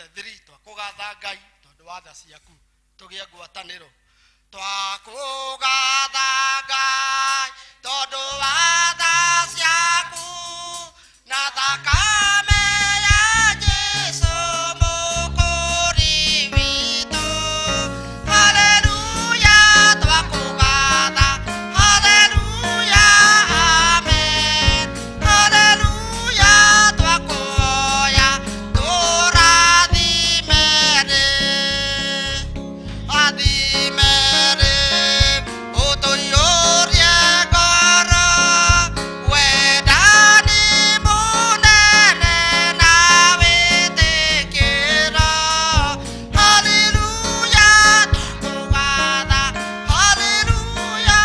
tũrute 3 twakũgatha Ngai tondũ wa tha ciaku tũgĩe ngwatanĩro twakũgatha Ngai tondũ wa tha ciaku na thakame ya Jesũ mũkũri witũ haleluya twakũgatha haleluya amen haleluya twakũhoya tũrathimere athimere ũtũiyũrie ngoro wendani mũnene na wĩtĩkĩro haleluya twakũgatha haleluya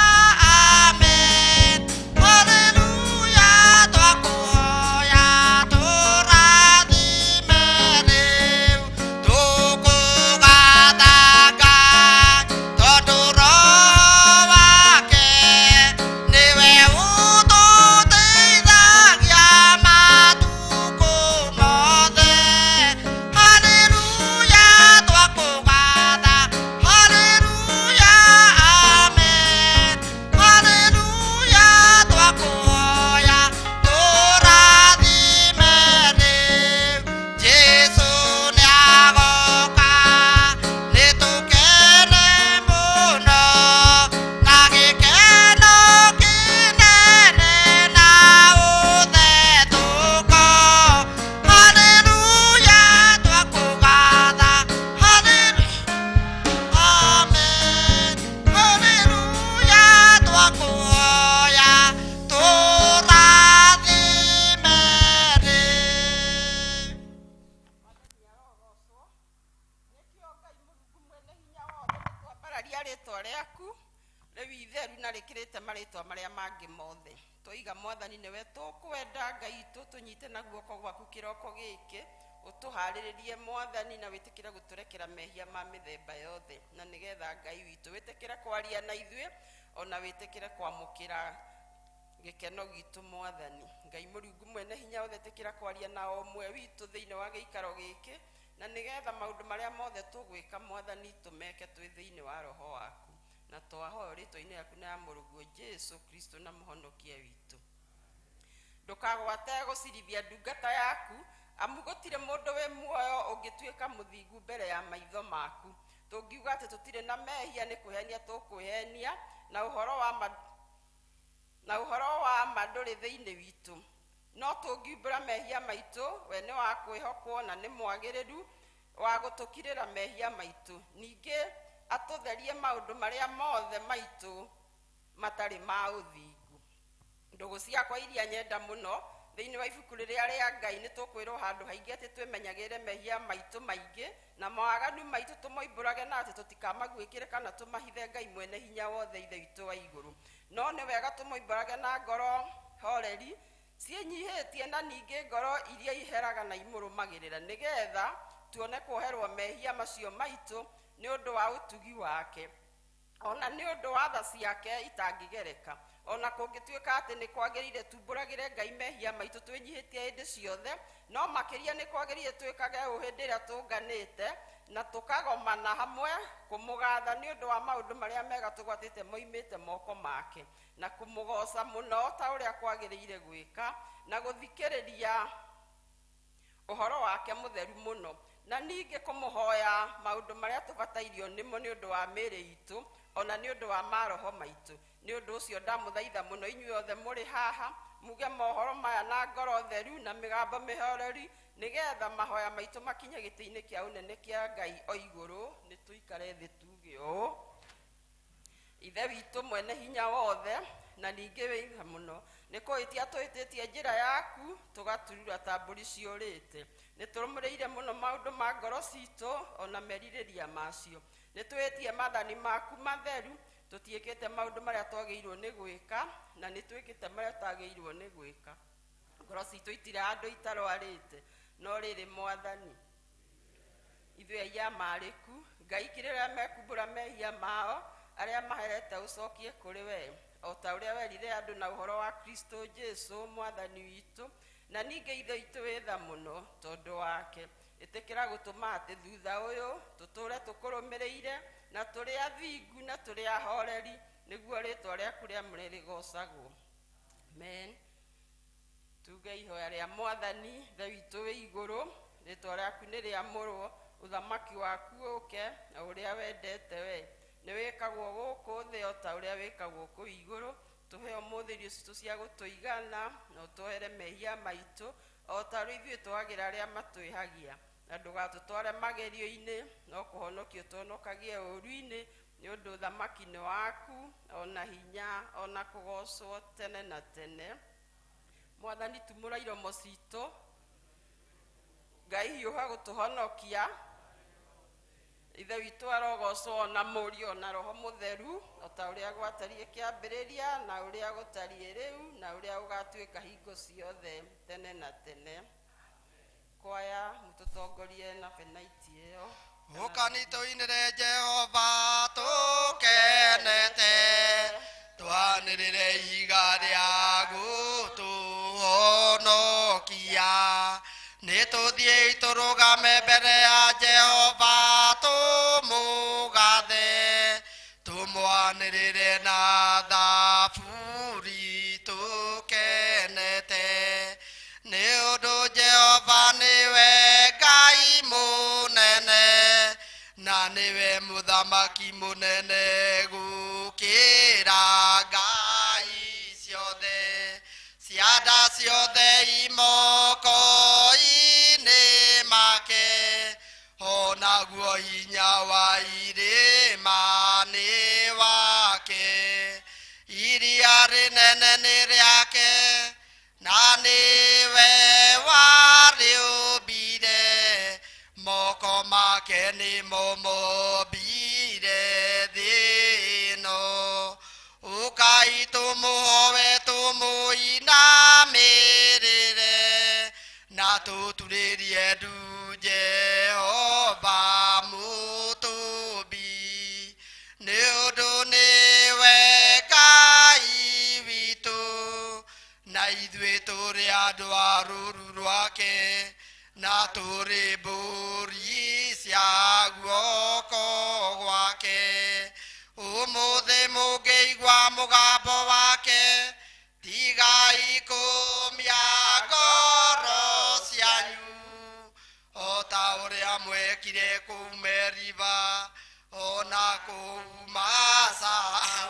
amen haleluya twakũhoya tũrathimere tũkũgatha Ngai tondũ Roho wake nĩwe ũtũteithagia matukũ mothe haleluya twakũgatha haleluya amen haleluya twakũhoya tũrathimere Jesũ nĩagoka nĩtũkene mũno na gĩkeno kĩnene na ũthethũko haleluya twakũgatha haleluya amen haleluya twakũhoya tũrathimere twambararia rĩtwa rĩaku rĩu itheru na rĩkĩrĩte marĩtwa marĩa mangĩ mothe tũiga Mwathani nĩwe tũkwenda Ngai itũ tũnyite na guoko gwaku kĩroko gĩkĩ ũtũharĩrĩrie Mwathani na wĩtĩkĩre gũtũrekera mehia ma mĩthemba yothe na nĩgetha Ngai witũ wĩtĩkĩre kwaria na ithuĩ ona wĩtĩkĩre kwamũkĩra gĩkeno gitũ Mwathani Ngai Mũrungu mwene hinya wothe tĩkĩra kwaria na o ũmwe witũ thĩinĩ wa gĩikaro gĩkĩ na nĩgetha maũndũ marĩa mothe tũgwĩka Mwathani tũmeke twĩ thĩinĩ wa Roho waku na twahoya rĩtwa-inĩ rĩaku na ya Mũrũguo Jesũ Kristo na mũhonokia witũ ndũkagwate gũcirithia ndungata yaku amu gũtirĩ mũndũ wĩ muoyo ũngĩtuĩka mũthingu mbere ya maitho maku tũngiuga atĩ tũtirĩ na mehia nĩ kwĩhenia tũkwĩhenia na ũhoro wa ma ndũrĩ thĩinĩ witũ no tũngiumbũra mehia maitũ we nĩ wa kwĩhokwo na nĩ mwagĩrĩru wa gũtũkirĩra mehia maitũ ningĩ atũtherie maũndũ marĩa mothe maitũ matarĩ ma ũthingu ndũgũ ciakwa iria nyenda mũno thĩinĩ wa ibuku rĩrĩa rĩa Ngai nĩ tũkwĩrwo handũ haingĩ atĩ twĩmenyagĩrĩre mehia maitũ maingĩ na mawaganu maitũ tũmoimbũrage na atĩ tũtikamaguĩkĩre kana tũmahithe Ngai mwene hinya wothe ithe witũ wa igũrũ no nĩ wega tũmoimbũrage na ngoro horeri ciĩnyihĩtie na ningĩ ngoro iria iheraga na imũrũmagĩrĩra nĩgetha tuone kwoherwo mehia macio maitũ nĩ ũndũ wa ũtugi wake ona nĩ ũndũ wa tha ciake itangĩgereka ona kũngĩtuĩka atĩ nĩ kwagĩrĩire tumbũragĩre Ngai mehia maitũ twĩnyihĩtie hĩndĩ ciothe no makĩria nĩ kwagĩrĩire twĩkage ũũ hĩndĩ ĩrĩa tũnganĩte na tũkagomana hamwe kũmũgatha nĩ ũndũ wa maũndũ marĩa mega tũgwatĩte moimĩte moko make na kũmũgoca mũno ta ũrĩa kwagĩrĩire gwĩka na gũthikĩrĩria ũhoro wake mũtheru mũno na ningĩ kũmũhoya maũndũ marĩa tũbatairio nĩmo nĩ ũndũ wa mĩĩrĩ itũ ona nĩ ũndũ wa maroho maitũ nĩ ũndũ ũcio ndamũthaitha mũno inyuothe mũrĩ haha muge mohoro maya na ngoro theru na mĩgambo mĩhoreri nĩgetha mahoya maitũ makinye gĩtĩ-inĩ kĩa ũnene kĩa Ngai o igũrũ nĩ tũikare thĩ tuge ũũ ithe witũ mwene hinya wothe na ningĩ wĩiga mũno nĩ kũhĩtia tũhĩtĩtie njĩra yaku tũgaturura ta mbũri ciũrĩte nĩ tũrũmĩrĩire mũno maũndũ ma ngoro citũ ona merirĩria macio nĩ twĩtie maathani maku matheru tũtiĩkĩte maũndũ marĩa twagĩrĩirwo nĩ gwĩka na nĩ twĩkĩte marĩa twagĩrĩirwo nĩ gwĩka ngoro citũ itira andũ itarwarĩte no rĩrĩ Mwathani ithuĩ aiya marĩku Ngai kĩrĩa mekumbũra mehia mao arĩa maherete ũcokie kũrĩ we o ta ũrĩa werire andũ na ũhoro wa Kristo Jesũ Mwathani witũ na ningĩ ithe itũ wĩ tha mũno tondũ wake itikira gutuma ati thutha uyu tuture tukurumireire na turi athingu na turi ahoreri niguo ritwa riaku ria murigocagwo. Amen. Tuge ihoya ria Mwathani Ithe witu wi iguru, ritwa riaku ni riamurwo, uthamaki waku uke na uria wendete we ni wikagwo guku thi o ta uria wikagwo ku iguru. Tuhe umuthiri ucio cia gutuigana na utuhere mehia maitu o ta ithuĩ twagira aria matwihagia, na ndugatutware magerio-ini no kuhonokio tuhonokagie ũru-ini ni undu uthamaki ni waku ona hinya ona kugocwo tene na tene. Mwathani tumura iromo citu, Ngai hiuha gutuhonokia, Ithe witu arogocwo na Mũriũ na Roho Mutheru o ta uria gwatarie kiambiriria na uria gutarie riu na uria ugatuika hingo ciothe tene na tene. Kwaya mututongorie na benaiti iyo. Ukanituinire Jehova tukenete, twanirire iga riaku tuhonokia. Nituthie turugame mbere ya Jehova tumugathe, tumwanirire na thaburi tukenete. Ni undu Jehova niwe Ngai munene, na niwe muthamaki munene gukira ngai ciothe. Cianda ciothe imoko-ini make, onaguo hinya wa irima ni wake. Iria rinene ni riake, na niwe wariumbire, moko make ni momombire thĩ ĩno. Ukai tumuhoe tumuinamirire, na tuturirie ndu Jehova mutumbi. Ni undu niwe Ngai witu, na ithuĩ tũrĩ andũ a rũũru rwake, na tũrĩ mbũri cia guoko gwake. Ũmũthĩ mũngĩigua mũgambo wake, tigai kũmia ngoro cianyu, o ta ũrĩa mwekire kũu Meriba, ona kũu Masa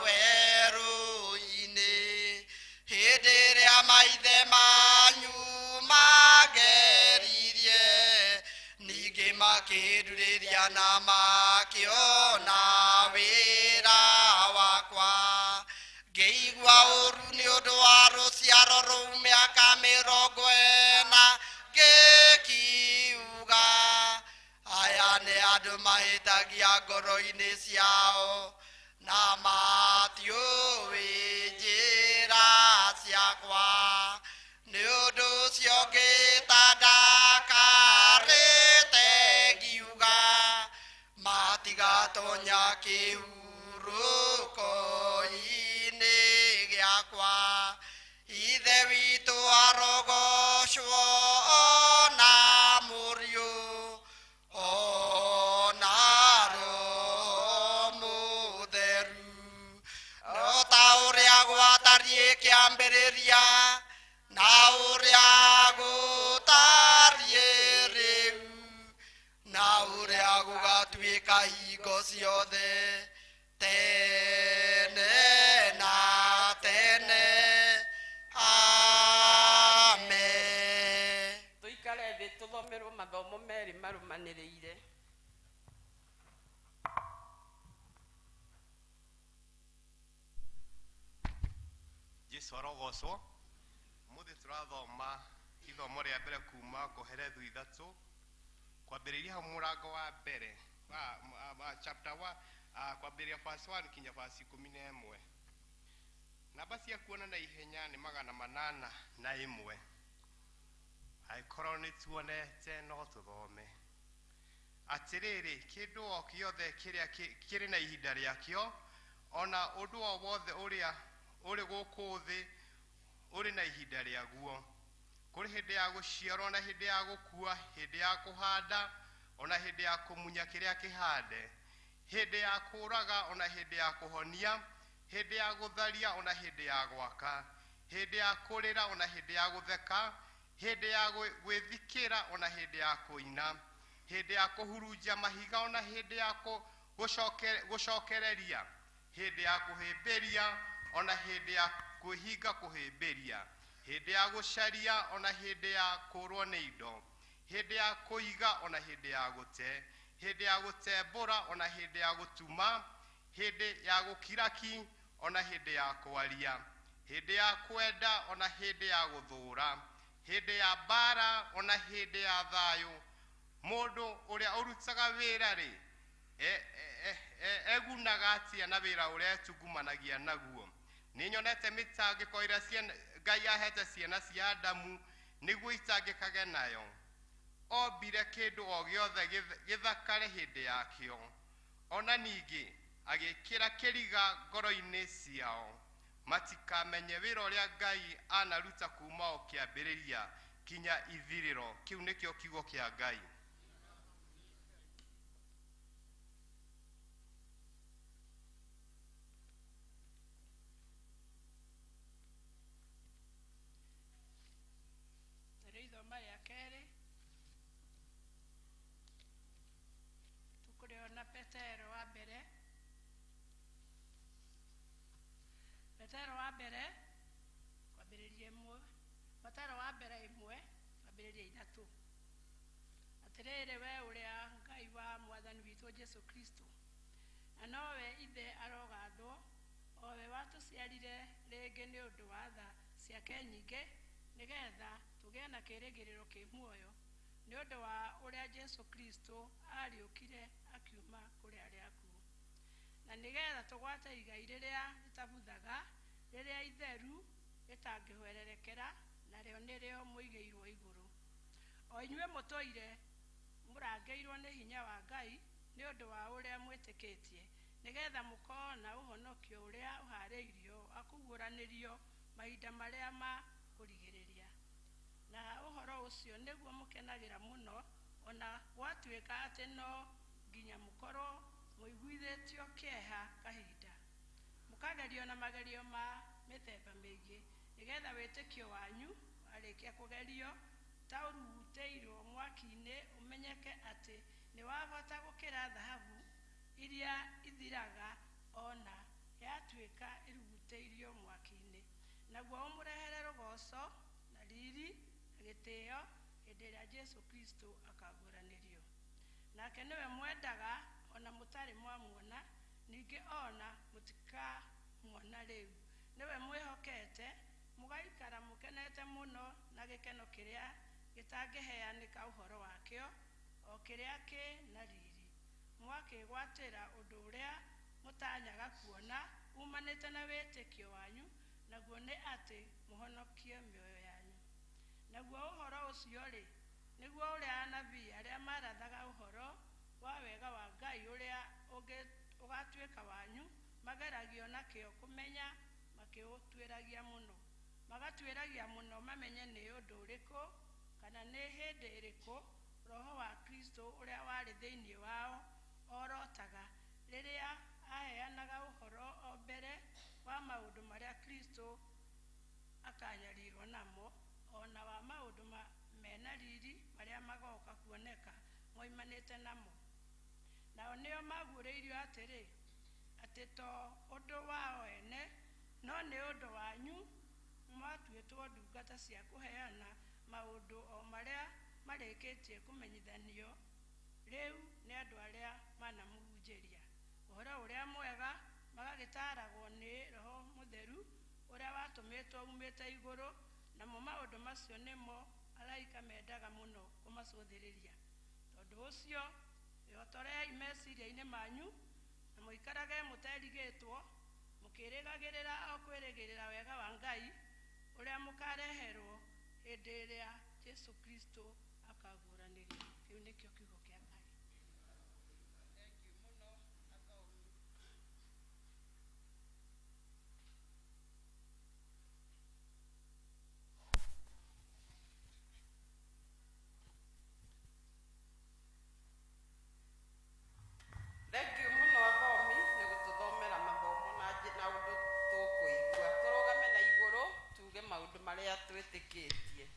werũ-inĩ, hĩndĩ ĩrĩa maithe manyu mageririe, ningĩ makĩndurĩria na makĩona wĩra wakwa. Ngĩigua ũru nĩ ũndũ wa rũciaro rũu mĩaka 40 ngĩkiuga, aya nĩ andũ mahĩtagia ngoro-inĩ ciao, na matiũĩ njĩra ciakwa. Nĩ ũndũ ũcio ngĩĩta ndakarĩte ngiuga, matigatonya kĩhurũko-inĩ gĩakwa. Ithe witũ arogocwo ona Mũriũ ona Roho Mutheru, no ta ũrĩa gwatariĩ kĩambĩrĩria na ũrĩa gũtariĩ rĩu na ũrĩa gũgatuĩka hingo ciothe tene na tene. Amen. Tuikare thĩ tuthomerwo mathomo merĩ marumanĩrĩire. Jesu arogocwo. Mũthĩ tũrathoma ithomo rĩa mbere kuma Koherethu 3, kwambĩrĩria hau mũrango wa mbere chapter 1, kwambĩrĩria verse 1 kinya verse 11. Namba cia kuona na ihenya nĩ 801. Angĩkorwo nĩ tuonete no tũthome. Atĩrĩrĩ, kĩndũ o gĩothe kĩrĩa kĩrĩ na ihinda rĩakĩo, ona ũndũ o wothe ũrĩa ũrĩ gũkũ thĩ ũrĩ na ihinda rĩaguo. kuri hindi ya guciarwo na hindi ya gukua, hindi ya kuhanda ona hindi ya kumunya kiria kihande, hindi ya kuraga ona hindi ya kuhonia, hindi ya gutharia ona hindi ya gwaka, hindi ya kurira ona hindi ya gutheka, hindi ya gwithikira ona hindi ya kuina, hindi ya kuhurunja mahiga ona hindi ya gucokereria, hindi ya kuhimbiria ona hindi ya kuhinga kuhimbiria, hindi ya gucaria ona hindi ya kurwo ni indo, hindi ya kuiga ona hindi ya gute, hindi ya gutembura ona hindi ya gutuma, hindi ya gukiraki ona hindi ya kwaria, hindi ya kwenda ona hindi ya guthura, hindi ya bara ona hindi ya thayu. Mundu uria urutaga wira ri egunaga atia na wira uria etungumanagia naguo. Ninyonete mitangiko iria Ngai ahete ciana cia Adamu niguo itangikage nayo. Ombire kindu o giothe githakare hindi yakio, ona ningi agikira kiriga ngoro-ini ciao matikamenye wira uria Ngai anaruta kuma o kiambiriria kinya ithiriro. Kiu nikio kiugo kia Ngai. Ithoma rĩa kerĩ tukũrĩona Petero wa mbere kwambĩrĩria ĩmwe, Petero wa mbere ĩmwe kwambĩrĩria ithatũ. Atĩrĩrĩ we ũrĩa Ngai wa Mwathani witũ Jesu Kristo, na nowe ithe arogathwo, o we watũciarire rĩngĩ nĩ ũndũ wa tha ciake nyingĩ, nĩgetha tũgĩe na kĩĩrĩgĩrĩro kĩ muoyo nĩ ũndũ wa ũrĩa Jesu Kristo ariũkire akiuma kũrĩ arĩa akuũ, na nĩgetha tũgwate igai rĩrĩa rĩtabuthaga, rĩrĩa itheru rĩtangĩhwererekera, narĩo nĩrĩo mũigĩirwo igũrũ. O inyuĩ mũtũire mũrangĩirwo nĩ hinya wa Ngai nĩ ũndũ wa ũrĩa mwĩtĩkĩtie, nĩgetha mũkorwo na ũhonokio ũrĩa ũhaarĩirio akuguũranĩrio mahinda marĩa ma kũrigĩrĩria. Na ũhoro ũcio nĩguo mũkenagĩra mũno, ona gwatuĩka atĩ no nginya mũkorwo mũiguithĩtio kĩeha kahinda, mũkagerio na magerio ma mĩthemba mĩingĩ, nĩgetha wĩtĩkio wanyu warĩkia kũgerio ta ũrutĩirwo mwaki-inĩ ũmenyeke atĩ nĩ wa bata gũkĩra thahabu iria ithiraga ona yatuĩka ĩrugutĩirio mwaki-inĩ, naguo ũmũrehere rũgoco na riri na gĩtĩo hĩndĩ ĩrĩa Jesu Kristo akaguũranĩrio. Nake nĩwe mwendaga ona mũtarĩ mwamuona, ningĩ ona mũtikamuona rĩu. Nĩwe mwĩhokete, mũgaikara mũkenete mũno na gĩkeno kĩrĩa gĩtangĩheanĩka ũhoro wakĩo, o kĩrĩa kĩ na riri, mwakĩgwatĩra ũndũ ũrĩa mũtanyaga kuona umanĩte na wĩtĩkio wanyu, naguo nĩ atĩ mũhonokie mĩoyo yanyu. Naguo ũhoro ũcio-rĩ, nĩguo ũrĩa anabii arĩa marathaga ũhoro wa wega wa Ngai ũrĩa ũgatuĩka wanyu mageragio na kĩo kũmenya, magatuĩragia mũno mamenye nĩ ũndũ ũrĩkũ kana nĩ hĩndĩ ĩrĩkũ Roho wa Kristo ũrĩa warĩ thĩinĩ wao orotaga rĩrĩa aheanaga ũhoro o mbere wa maũndũ marĩa Kristo akanyarirwo namo, ona wa maũndũ mena riri marĩa magoka kuoneka moimanĩte namo. Nao nĩo maguũrĩirio atĩ to ũndũ wao ene, no nĩ ũndũ wanyu mwatuĩtwo ndungata cia kũheana maũndũ o marĩa marĩkĩtie kũmenyithanio rĩu nĩ andũ arĩa manamũhunjĩria ũhoro ũrĩa mwega, magagĩtaaragwo nĩ Roho Mũtheru ũrĩa watũmĩtwo umĩte igũrũ, namo maũndũ macio nĩmo araika mendaga mũno kũmacũthĩrĩria. Tondũ ũcio wĩhotorei meciria-inĩ manyu na mũikarage mũterigĩtwo, mũkĩrĩgagĩrĩra o kwĩrĩgĩrĩra wega wa Ngai ũrĩa mũkareherwo hĩndĩ ĩrĩa Jesu Kristo akaguũranĩrio. Kĩu nĩkĩo kiugo kĩa Ngai. maria twitikitie.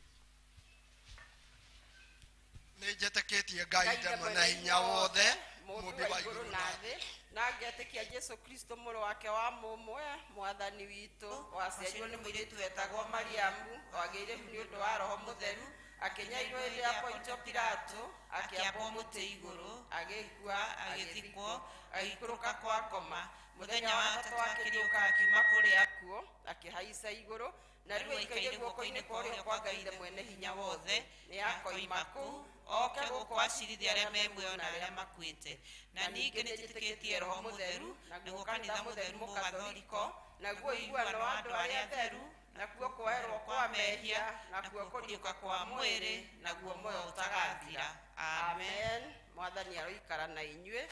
Nĩnjĩtĩkĩtie Ngai ndĩ mwene hinya wothe, mũndũ wa igũrũ na thĩ, na ngetĩkia Jesu Kristo mũrũ wake wa mũmwe mwathani witũ, waciarirwo nĩ mũirĩtu wetagwo Mariamu, wagĩire nĩ ũndũ wa Roho Mũtheru, akĩnyairwo hĩndĩ ya Pontio Pilato, akĩambwo mũtĩ igũrũ, agĩkua, agĩthikwo, agĩikũrũka kwa ngoma, mũthenya wa gatatũ akĩriũka akiuma kũrĩ akuũ, akĩhaica igũrũ, na rĩu aikaire guoko-inĩ kwa ũrĩo kwa Ngai ũrĩa mwene hinya wothe, nĩ akoima kũu, oke gũkũ acirithia arĩa me muoyo na arĩa makuĩte. Na ningĩ nĩnjĩtĩkĩtie Roho Mũtheru, naguo kanitha mũtheru mũgathoriko, naguo iguano wa andũ arĩa atheru, nakuo kwoerwo kwa mehia, nakuo kũriũka kwa mwĩrĩ, naguo muoyo ũtagathira. Amen. Mwathani aroikara na inyuĩ.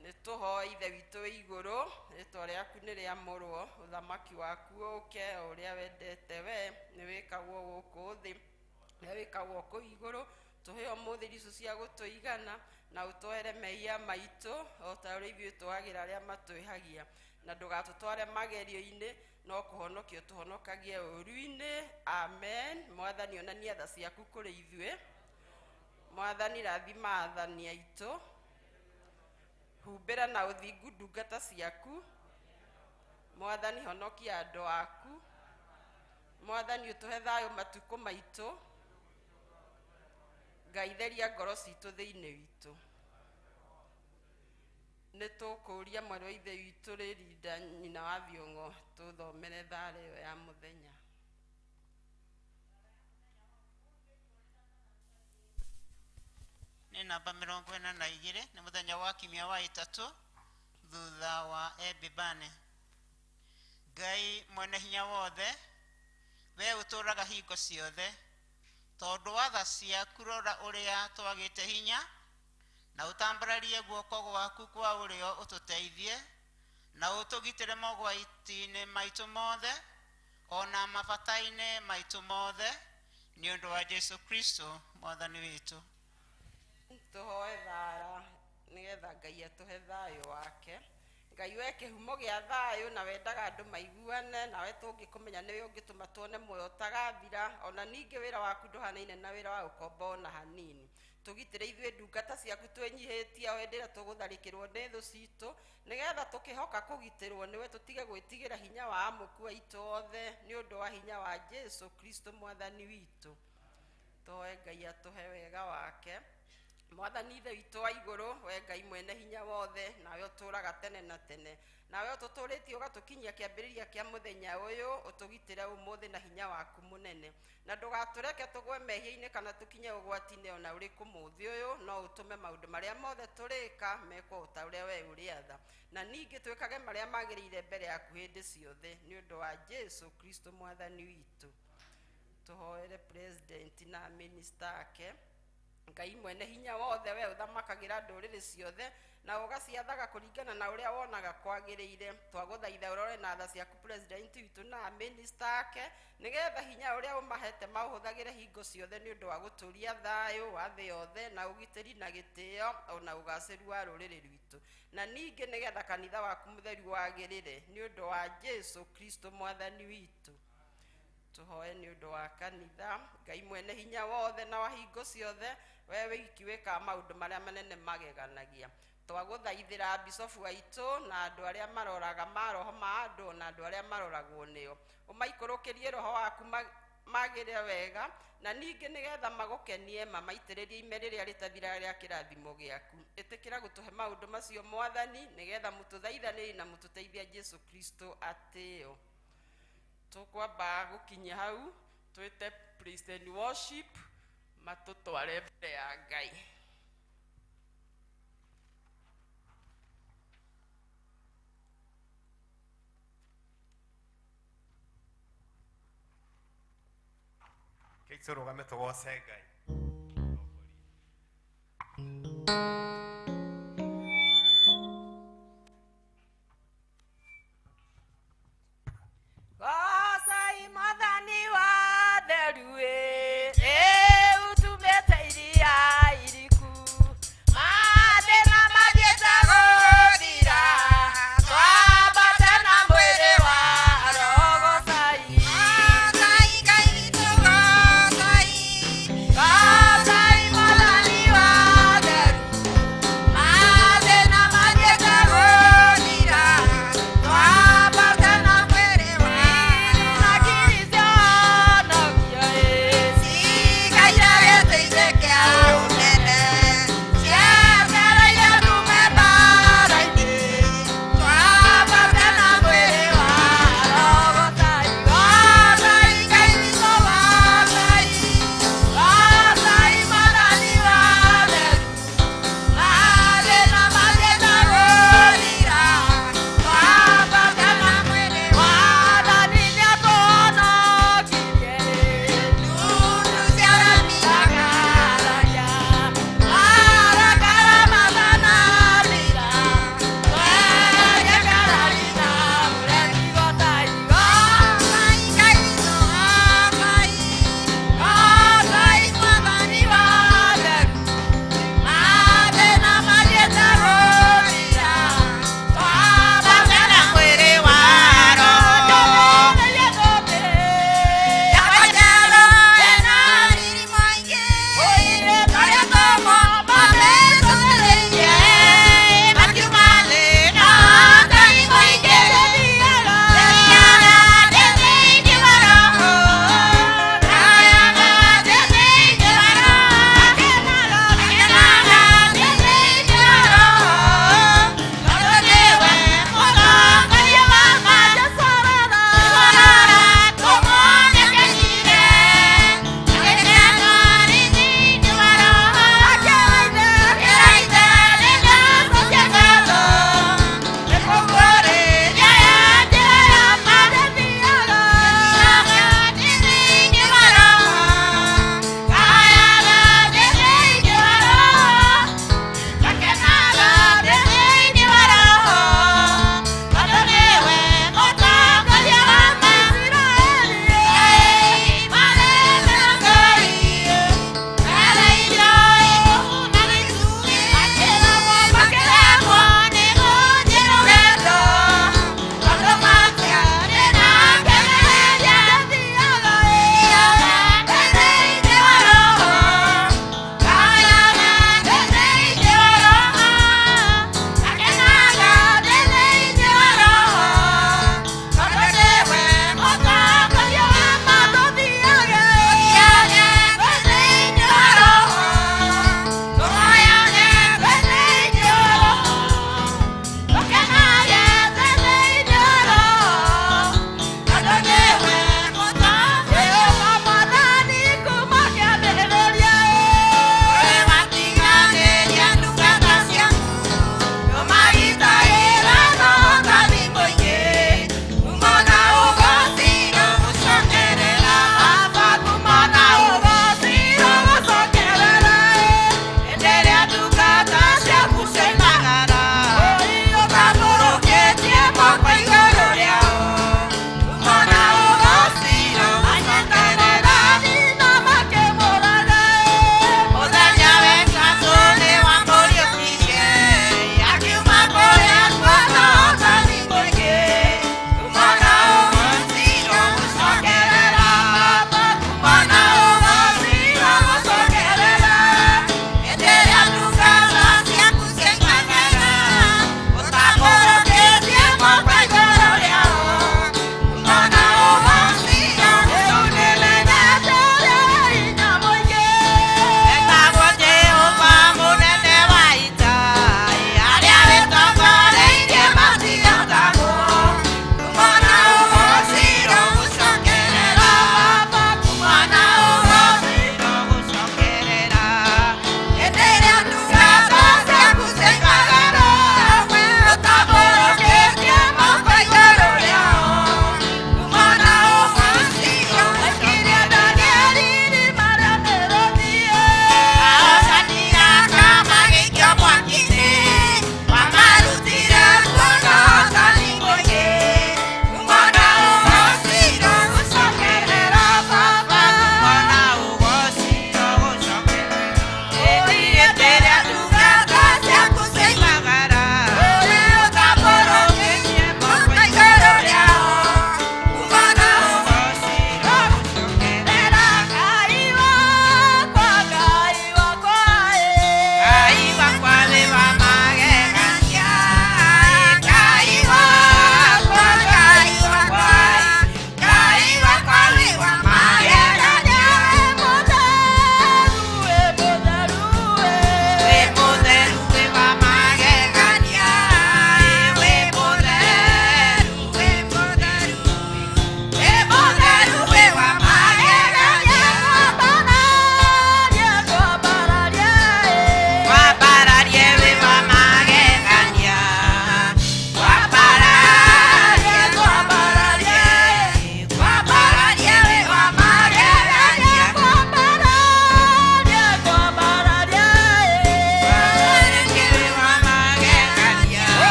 Nĩtũhoe Ithe witũ wĩ igũrũ, rĩĩtwa rĩaku nĩ rĩamũrwo, ũthamaki waku ũke, ũrĩa wendete we nĩ wĩkagwo gũkũ thĩ, nĩ wĩkagwo kũu igũrũ. Tũhe ũmũthĩ irio cia gũtũigana, na ũtũhere mehia maitũ, o ta ũrĩa ithuĩ twagĩra arĩa matwĩhagia, na ndũgatũtware magerio-inĩ, no kũhonokia ũtũhonokagie ũũru-inĩ. Amen. Mwathani onania tha ciaku kũrĩ ithuĩ. Mwathani rathima athani aitũ, humbĩra na ũthingu ndungata ciaku. Mwathani honokia andũ aku. Mwathani ũtũhe thayũ matukũ maitũ. Ngai theria ngoro citũ thĩinĩ witũ. Nĩtũkũria mwarĩ wa Ithe witũ Rĩrinda nyina wa Thiong'o tũthomere tharĩ ĩyo ya mũthenya. Nĩ namba 42 nĩ mũthenya wa kiumia wa ĩtatũ thutha wa Embibane. Ngai mwene hinya wothe, we ũtũũraga hingo ciothe, tondũ wa tha ciaku rora ũrĩa twagĩte hinya, na ũtambararie guoko gwaku kwa ũrĩo ũtũteithie, na ũtũgitĩre mogwati-inĩ maitũ mothe, ona mabata-inĩ maitũ mothe, nĩ ũndũ wa Jesu Kristo mwathani witũ. Tũhoe thara nĩgetha Ngai atũhe thayũ wake. Ngai we kĩhumo gĩa thayũ, na wendaga andũ maiguane, nawe tũngĩkũmenya nĩwe ũngĩtũma tuone muoyo ũtagathira, ona ningĩ wĩra waku ndũhanaine na wĩra wa ũkombo ona hanini. Tũgitĩre ithuĩ ndungata ciaku twĩnyihĩtie o hĩndĩ ĩrĩa tũgũtharĩkĩrwo nĩ thũ citũ, nĩgetha tũkĩhoka kũgitĩrwo nĩwe tũtige gwĩtigĩra hinya wa amũku aitũ othe, nĩ ũndũ wa hinya wa Jesu Kristo mwathani witũ. Tũhoe Ngai atũhe wega wake. Mwathani Ithe witũ wa igũrũ, we Ngai mwene hinya wothe, nawe ũtũũraga tene na tene, nawe ũtũtũrĩtie ũgatũkinyia kĩambĩrĩria kĩa mũthenya ũyũ, ũtũgitĩre ũmũthĩ na hinya waku mũnene, na ndũgatũreke tũgwe mehia-inĩ kana tũkinye ũgwati-inĩ ona ũrĩkũ mũthĩ ũyũ, no ũtũme maũndũ marĩa mothe tũrĩka mekwo ta ũrĩa we ũrĩatha, na ningĩ twĩkage marĩa magĩrĩire mbere yaku hĩndĩ ciothe, nĩ ũndũ wa Jesu Kristo mwathani witũ. Tũhoere president na minister ake. Ngai mwene hinya wothe, we ũthamakagĩra ndũrĩrĩ ciothe, na ũgaciathaga kũringana na ũrĩa wonaga kwagĩrĩire. Twagũthaitha ũrore na tha ciaku president witũ na minister ake, nĩgetha hinya ũrĩa ũmahete maũhũthagĩre hingo ciothe nĩ ũndũ wa gũtũũria thayũ wa thĩ yothe, na ũgitĩri na gĩtĩo, ona ũgacĩru wa rũrĩrĩ rwitũ, na ningĩ nĩgetha kanitha waku mũtheru wagĩrĩre, nĩ ũndũ wa Jesu Kristo mwathani witũ. Tũhoe nĩ ũndũ wa kanitha. Ngai mwene hinya wothe na wa hingo ciothe, we wiki wĩkaga maũndũ marĩa manene mageganagia. Twagũthaithĩra bicobu aitũ na andũ arĩa maroraga maroho ma andũ na andũ arĩa maroragwo nĩo, ũmaikũrũkĩrie roho waku magĩre wega, na ningĩ nĩgetha magũkenie mamaitĩrĩrie ime rĩrĩa rĩtathira rĩa kĩrathimo gĩaku. Ĩtĩkĩra gũtũhe maũndũ macio mwathani, nĩgetha mũtũthaithanĩrie na mũtũteithia Jesu Kristo atĩo. Tũkwamba gũkinya hau twĩte praise and worship, matũtware mbere ya Ngai. Tũrũgame tũgoce Ngai. Gocai mwathani wa theru Bye.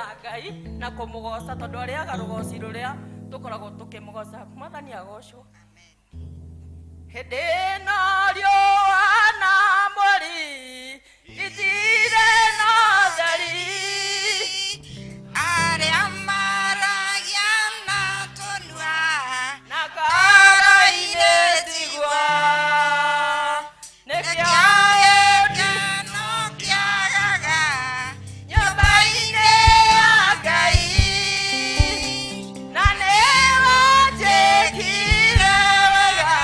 gũtũũgĩria Ngai na kũmũgoca tondũ arĩaga rũgoci rũrĩa tũkoragwo tũkĩmũgoca. Mwathani agocwo. Hĩndĩ ĩno riũa na mweri itirĩ na ũtheri, arĩa maragia na tũnua na ngoro-inĩ ndigwa, nĩkĩo gĩkeno kĩagaga nyũmba-inĩ ya Ngai, na nĩ wanjĩkire wega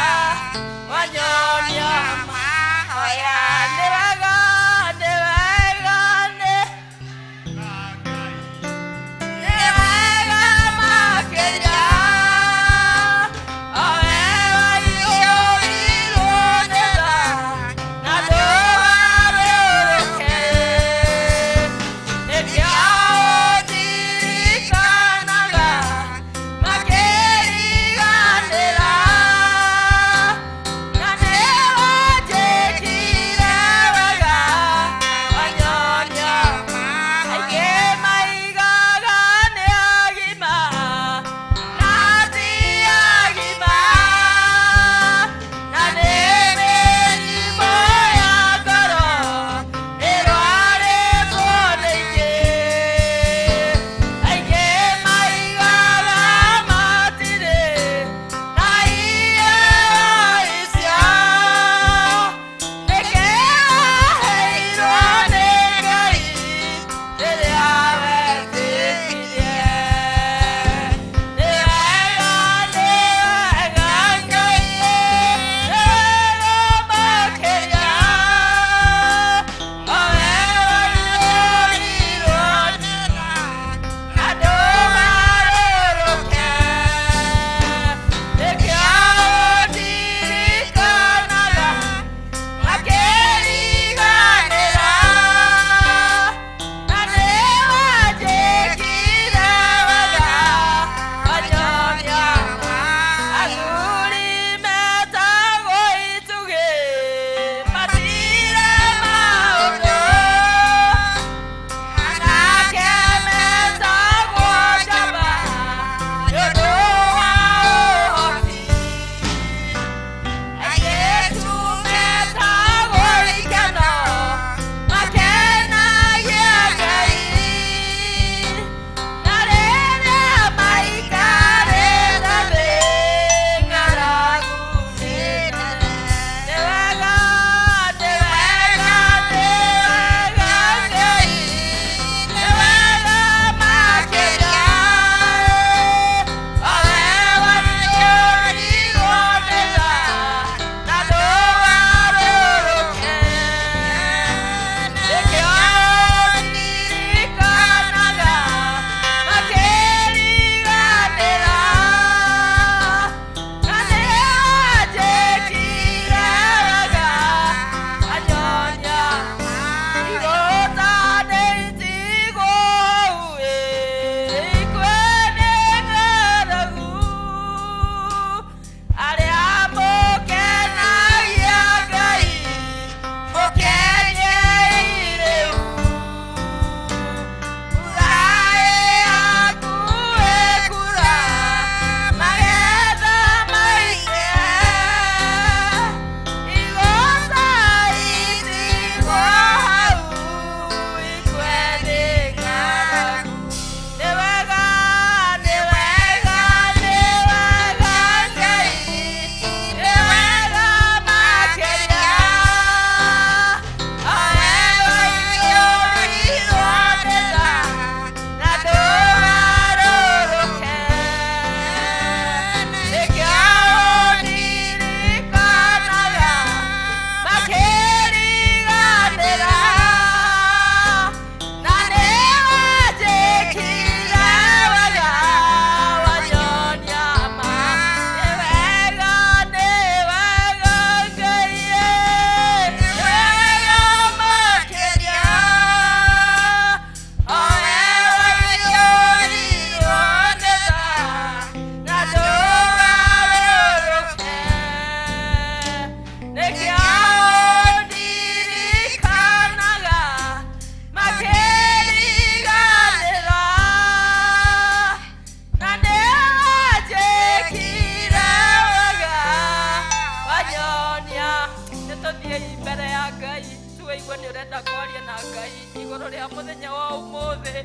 thiei mbere ya Ngai tuigue nĩ ũrenda kwaria na Ngai igũrũ rĩa mũthenya wa ũmũthĩ,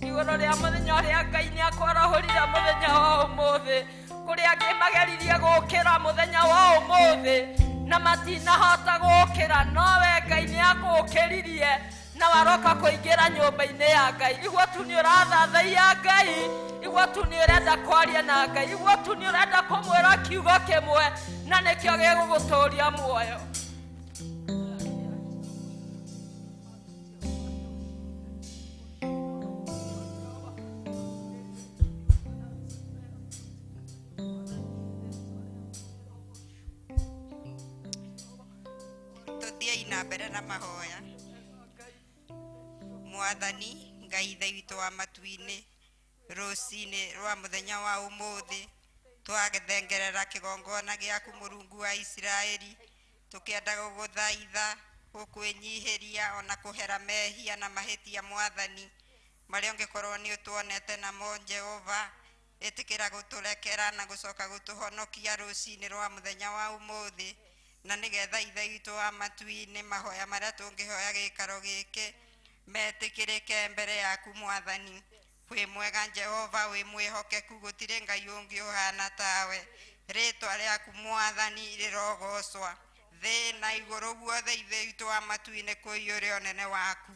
igũrũ rĩa mũthenya ũrĩa Ngai nĩ akwarahũrire mũthenya wa ũmũthĩ, kũrĩa angĩ mageririe gũũkĩra mũthenya wa ũmũthĩ na matinahota gũũkĩra, nowe Ngai nĩ agũũkĩririe na waroka kũingĩra nyũmba-inĩ ya Ngai. Igua tu nĩ ũrathathaia Ngai, igua tu nĩ ũrenda kwaria na Ngai, igua tu nĩ ũrenda kũmwĩra kiugo kĩmwe na nĩkĩo gĩgũgũtũũria muoyo. Tuthiei na mbere na mahoya. Mwathani Ngai ithe witũ wa matu-inĩ, rũcinĩ rwa mũthenya wa ũmũthĩ twagĩthengerera kĩgongona gĩaku Mũrungu wa Isiraeli, tũkĩenda gũgũthaitha gũkwĩnyihĩria ona kũhera mehia na mahĩtia Mwathani marĩa ũngĩkorwo nĩ ũtuonete namo Jehova, ĩtĩkĩra gũtũrekera na gũcoka gũtũhonokia rũcinĩ rwa mũthenya wa ũmũthĩ, na nĩgetha ithe witũ wa matu-inĩ mahoya marĩa tũngĩhoya gĩikaro gĩkĩ metĩkĩrĩke mbere yaku Mwathani. Wĩ mwega Jehova, wĩ mwĩhokeku, gũtirĩ Ngai ũngĩ ũhana tawe. Rĩĩtwa rĩaku Mwathani rĩrogocwa thĩ na igũrũ guothe ithe witũ wa matu-inĩ kũiyũre ũnene waku.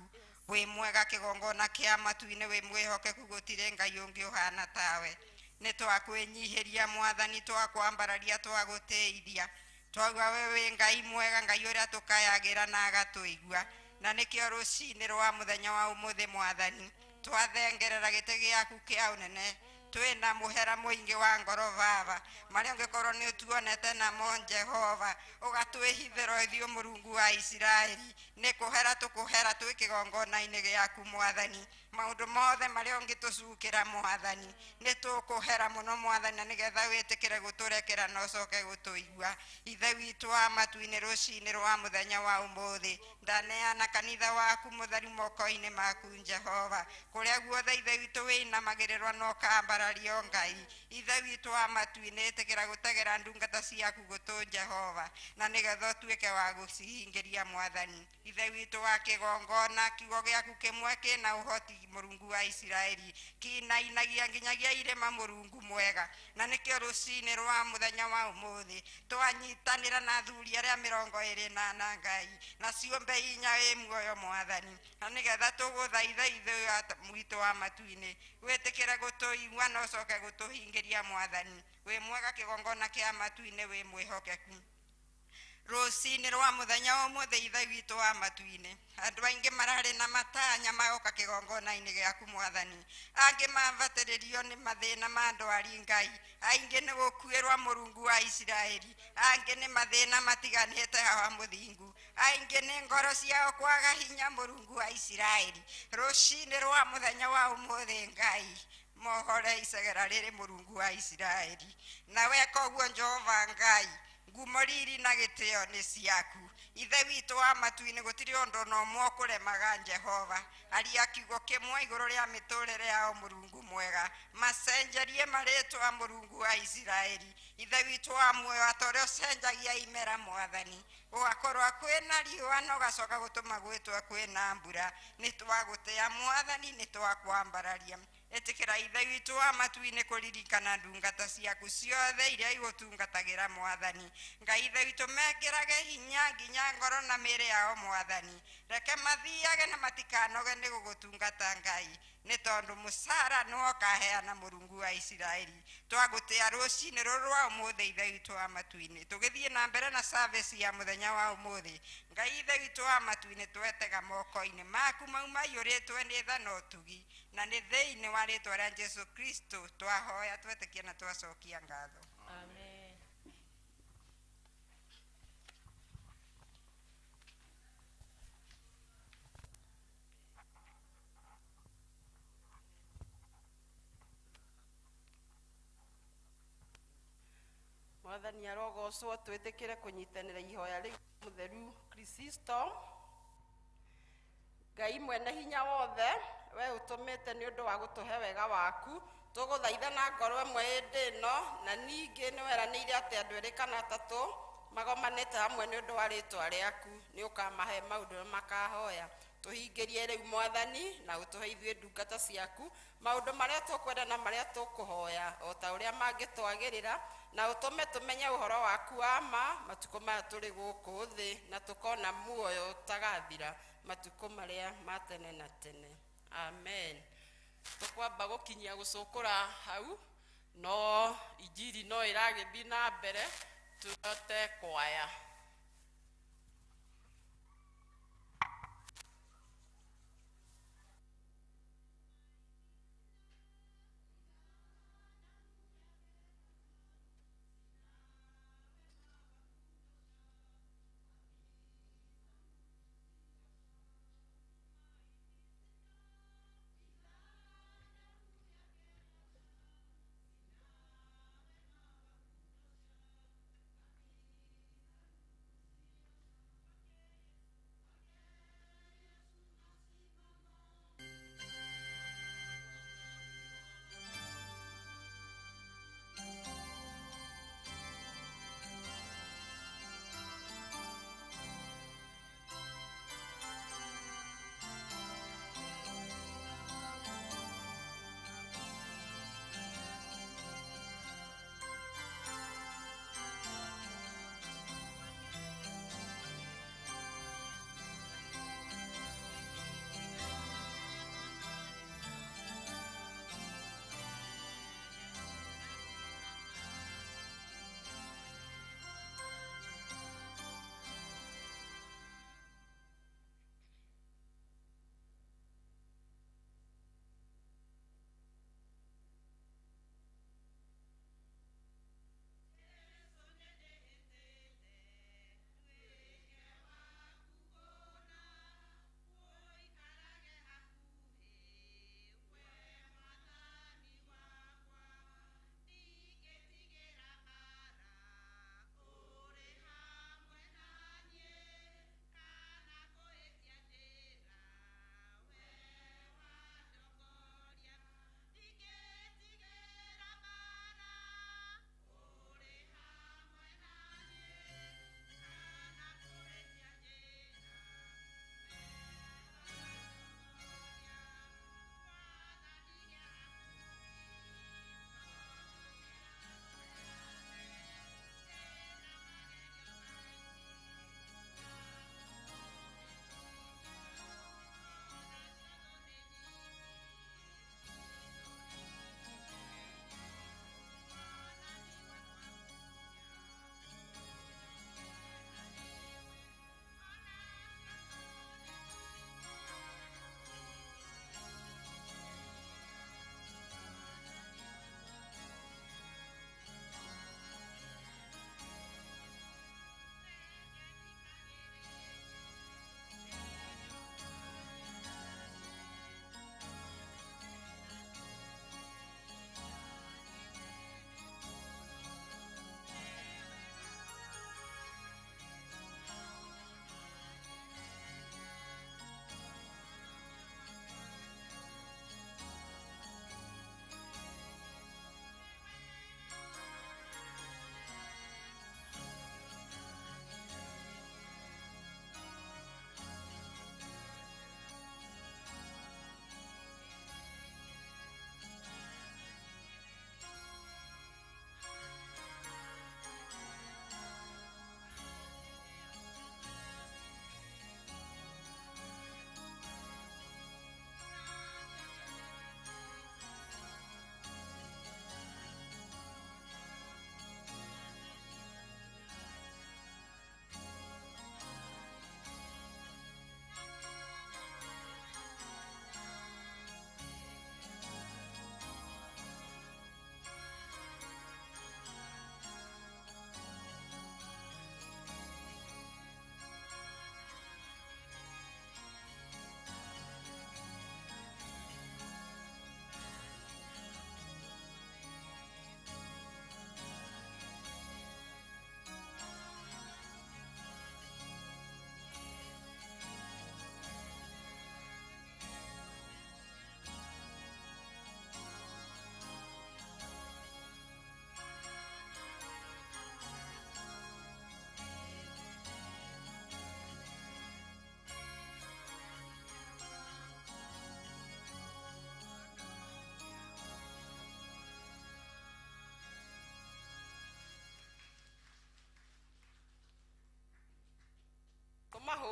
Wĩ mwega kĩgongona kĩa matu-inĩ, wĩ mwĩhokeku, gũtirĩ Ngai ũngĩ ũhana tawe. Nĩ twakwĩnyihĩria Mwathani, twakwambararia, twagũtĩithia, twauga we wĩ Ngai mwega, Ngai ũrĩa tũkayagĩra na agatũigua, na nĩkĩo rũcinĩ rwa mũthenya wa ũmũthĩ Mwathani twathengerera gĩtĩ gĩaku kĩa ũnene, twĩna mũhera mũingĩ wa ngoro Baba marĩa ũngĩkorwo nĩ ũtuonete namo Jehova, ũgatwĩhithĩra ithuĩ Mũrungu wa Isiraeli. Nĩ kũhera tũkũhera twĩ kĩgongona-inĩ gĩaku Mwathani, maũndũ mothe marĩa ũngĩtũcukĩra Mwathani nĩ tũkũhera mũno Mwathani, na nĩgetha wĩtĩkĩre gũtũrekera na ũcoke gũtũigua. Ithe witũ wa matu-inĩ, rũcinĩ rwa mũthenya wa ũmũthĩ ndaneana kanitha waku mũtheru moko-inĩ maku Jehova, kũrĩa guothe ithe witũ wĩinamagĩrĩrwo na ũkambarario Ngai. Ithe witũ wa matu-inĩ, ĩtĩkĩra gũtegera ndungata ciaku gũtũ Jehova, na nĩgetha ũtuĩke wa gũcihingĩria Mwathani. Ithe witũ wa kĩgongona, kiugo gĩaku kĩmwe kĩna ũhoti Mũrungu wa Isiraeli, kinainagia nginyagia irĩma Mũrungu mwega, na nĩkĩo rũcinĩ rwa mũthenya wa ũmũthĩ twanyitanĩra na athuri arĩa 28 Ngai na ciũmbe inya wĩ muoyo Mwathani, na nĩgetha tũgũthaitha ithuĩ witũ wa matu-inĩ wĩtĩkĩre gũtũigua na ũcoke gũtũhingĩria Mwathani. Wĩ mwega kĩgongona kĩa matu-inĩ, wĩ mwĩhokeku. Rũcinĩ rwa mũthenya wa ũmũthĩ ithe witũ wa matu-inĩ, andũ aingĩ mararĩ na matanya magoka kĩgongona-inĩ gĩaku Mwathani, angĩ mabatĩrĩrio nĩ mathĩna ma ndwari Ngai, aingĩ nĩ gũkuĩrwa Mũrungu wa Isiraeli, angĩ nĩ mathĩna matiganĩte hawa mũthingu, aingĩ nĩ ngoro ciao kwaga hinya Mũrungu wa Isiraeli. Rũcinĩ rwa mũthenya wa ũmũthĩ Ngai, mohore icegera rĩrĩ Mũrungu wa Isiraeli, na weka ũguo Jehova Ngai, ngumo riri na gĩtĩo nĩ ciaku. Ithe witũ wa matu-inĩ, gũtirĩ ũndũ na ũmwe ũkũremaga Jehova. Aria kiugo kĩmwe igũrũ rĩa mĩtũrĩre yao Mũrungu mwega, macenjerie marĩtwa Mũrungu wa Isiraeli. Ithe witũ wa muoyo, atorĩa ũcenjagia imera Mwathani, gũgakorwo kwĩna riũa na ũgacoka gũtũma gwĩtwa kwĩna mbura. Nĩ twagũtĩa Mwathani, nĩ twakwambararia. Ĩtĩkĩra ithe witũ wa matu-inĩ kũririkana ndungata ciaku ciothe iria igũtungatagĩra Mwathani. Ngai ithe witũ mekĩrage hinya nginya ngoro na mĩĩrĩ yao Mwathani, reke mathiage na matikanoge nĩ gũgũtungata Ngai, nĩ tondũ mũcara nĩwe ũkaheana Mũrungu wa Isiraeli. Twagũtĩa rũcinĩ rũrũ rwa ũmũthĩ ithe witũ wa matu-inĩ, tũgĩthiĩ na mbere na service ya mũthenya wa ũmũthĩ. Ngai ithe witũ wa matu-inĩ, twetega moko-inĩ maku mau maiyũrĩtwo nĩ tha na ũtugi, na nĩ thĩinĩ wa rĩĩtwa rĩa Jesu Kristo twahoya, twetĩkia na twacokia ngatho. Amen. Mwathani arogocwo, twĩtĩkĩre kũnyitanĩra ihoya rĩu mũtheru Kristo. Ngai mwene hinya wothe, we ũtũmĩte nĩ ũndũ wa gũtũhe wega waku, tũgũthaitha na ngoro ĩmwe hĩndĩ ĩno, na ningĩ nĩ weranĩire atĩ andũ erĩ kana atatũ magomanĩte hamwe nĩ ũndũ wa rĩtwa rĩaku nĩ ũkamahe maũndũ makahoya tũhingĩrie rĩu Mwathani na ũtũhe ithuĩ ndungata ciaku maũndũ marĩa tũkwenda na marĩa tũkũhoya o ta ũrĩa mangĩtwagĩrĩra na ũtũme tũmenye ũhoro waku wa ma matukũ maya tũrĩ gũkũ thĩ na tũkona muoyo ũtagathira matukũ marĩa ma tene na tene. Amen. Tũkwamba gũkinyia gũcũkũra hau no injiri no ĩragĩthiĩ na mbere tuote kwaya.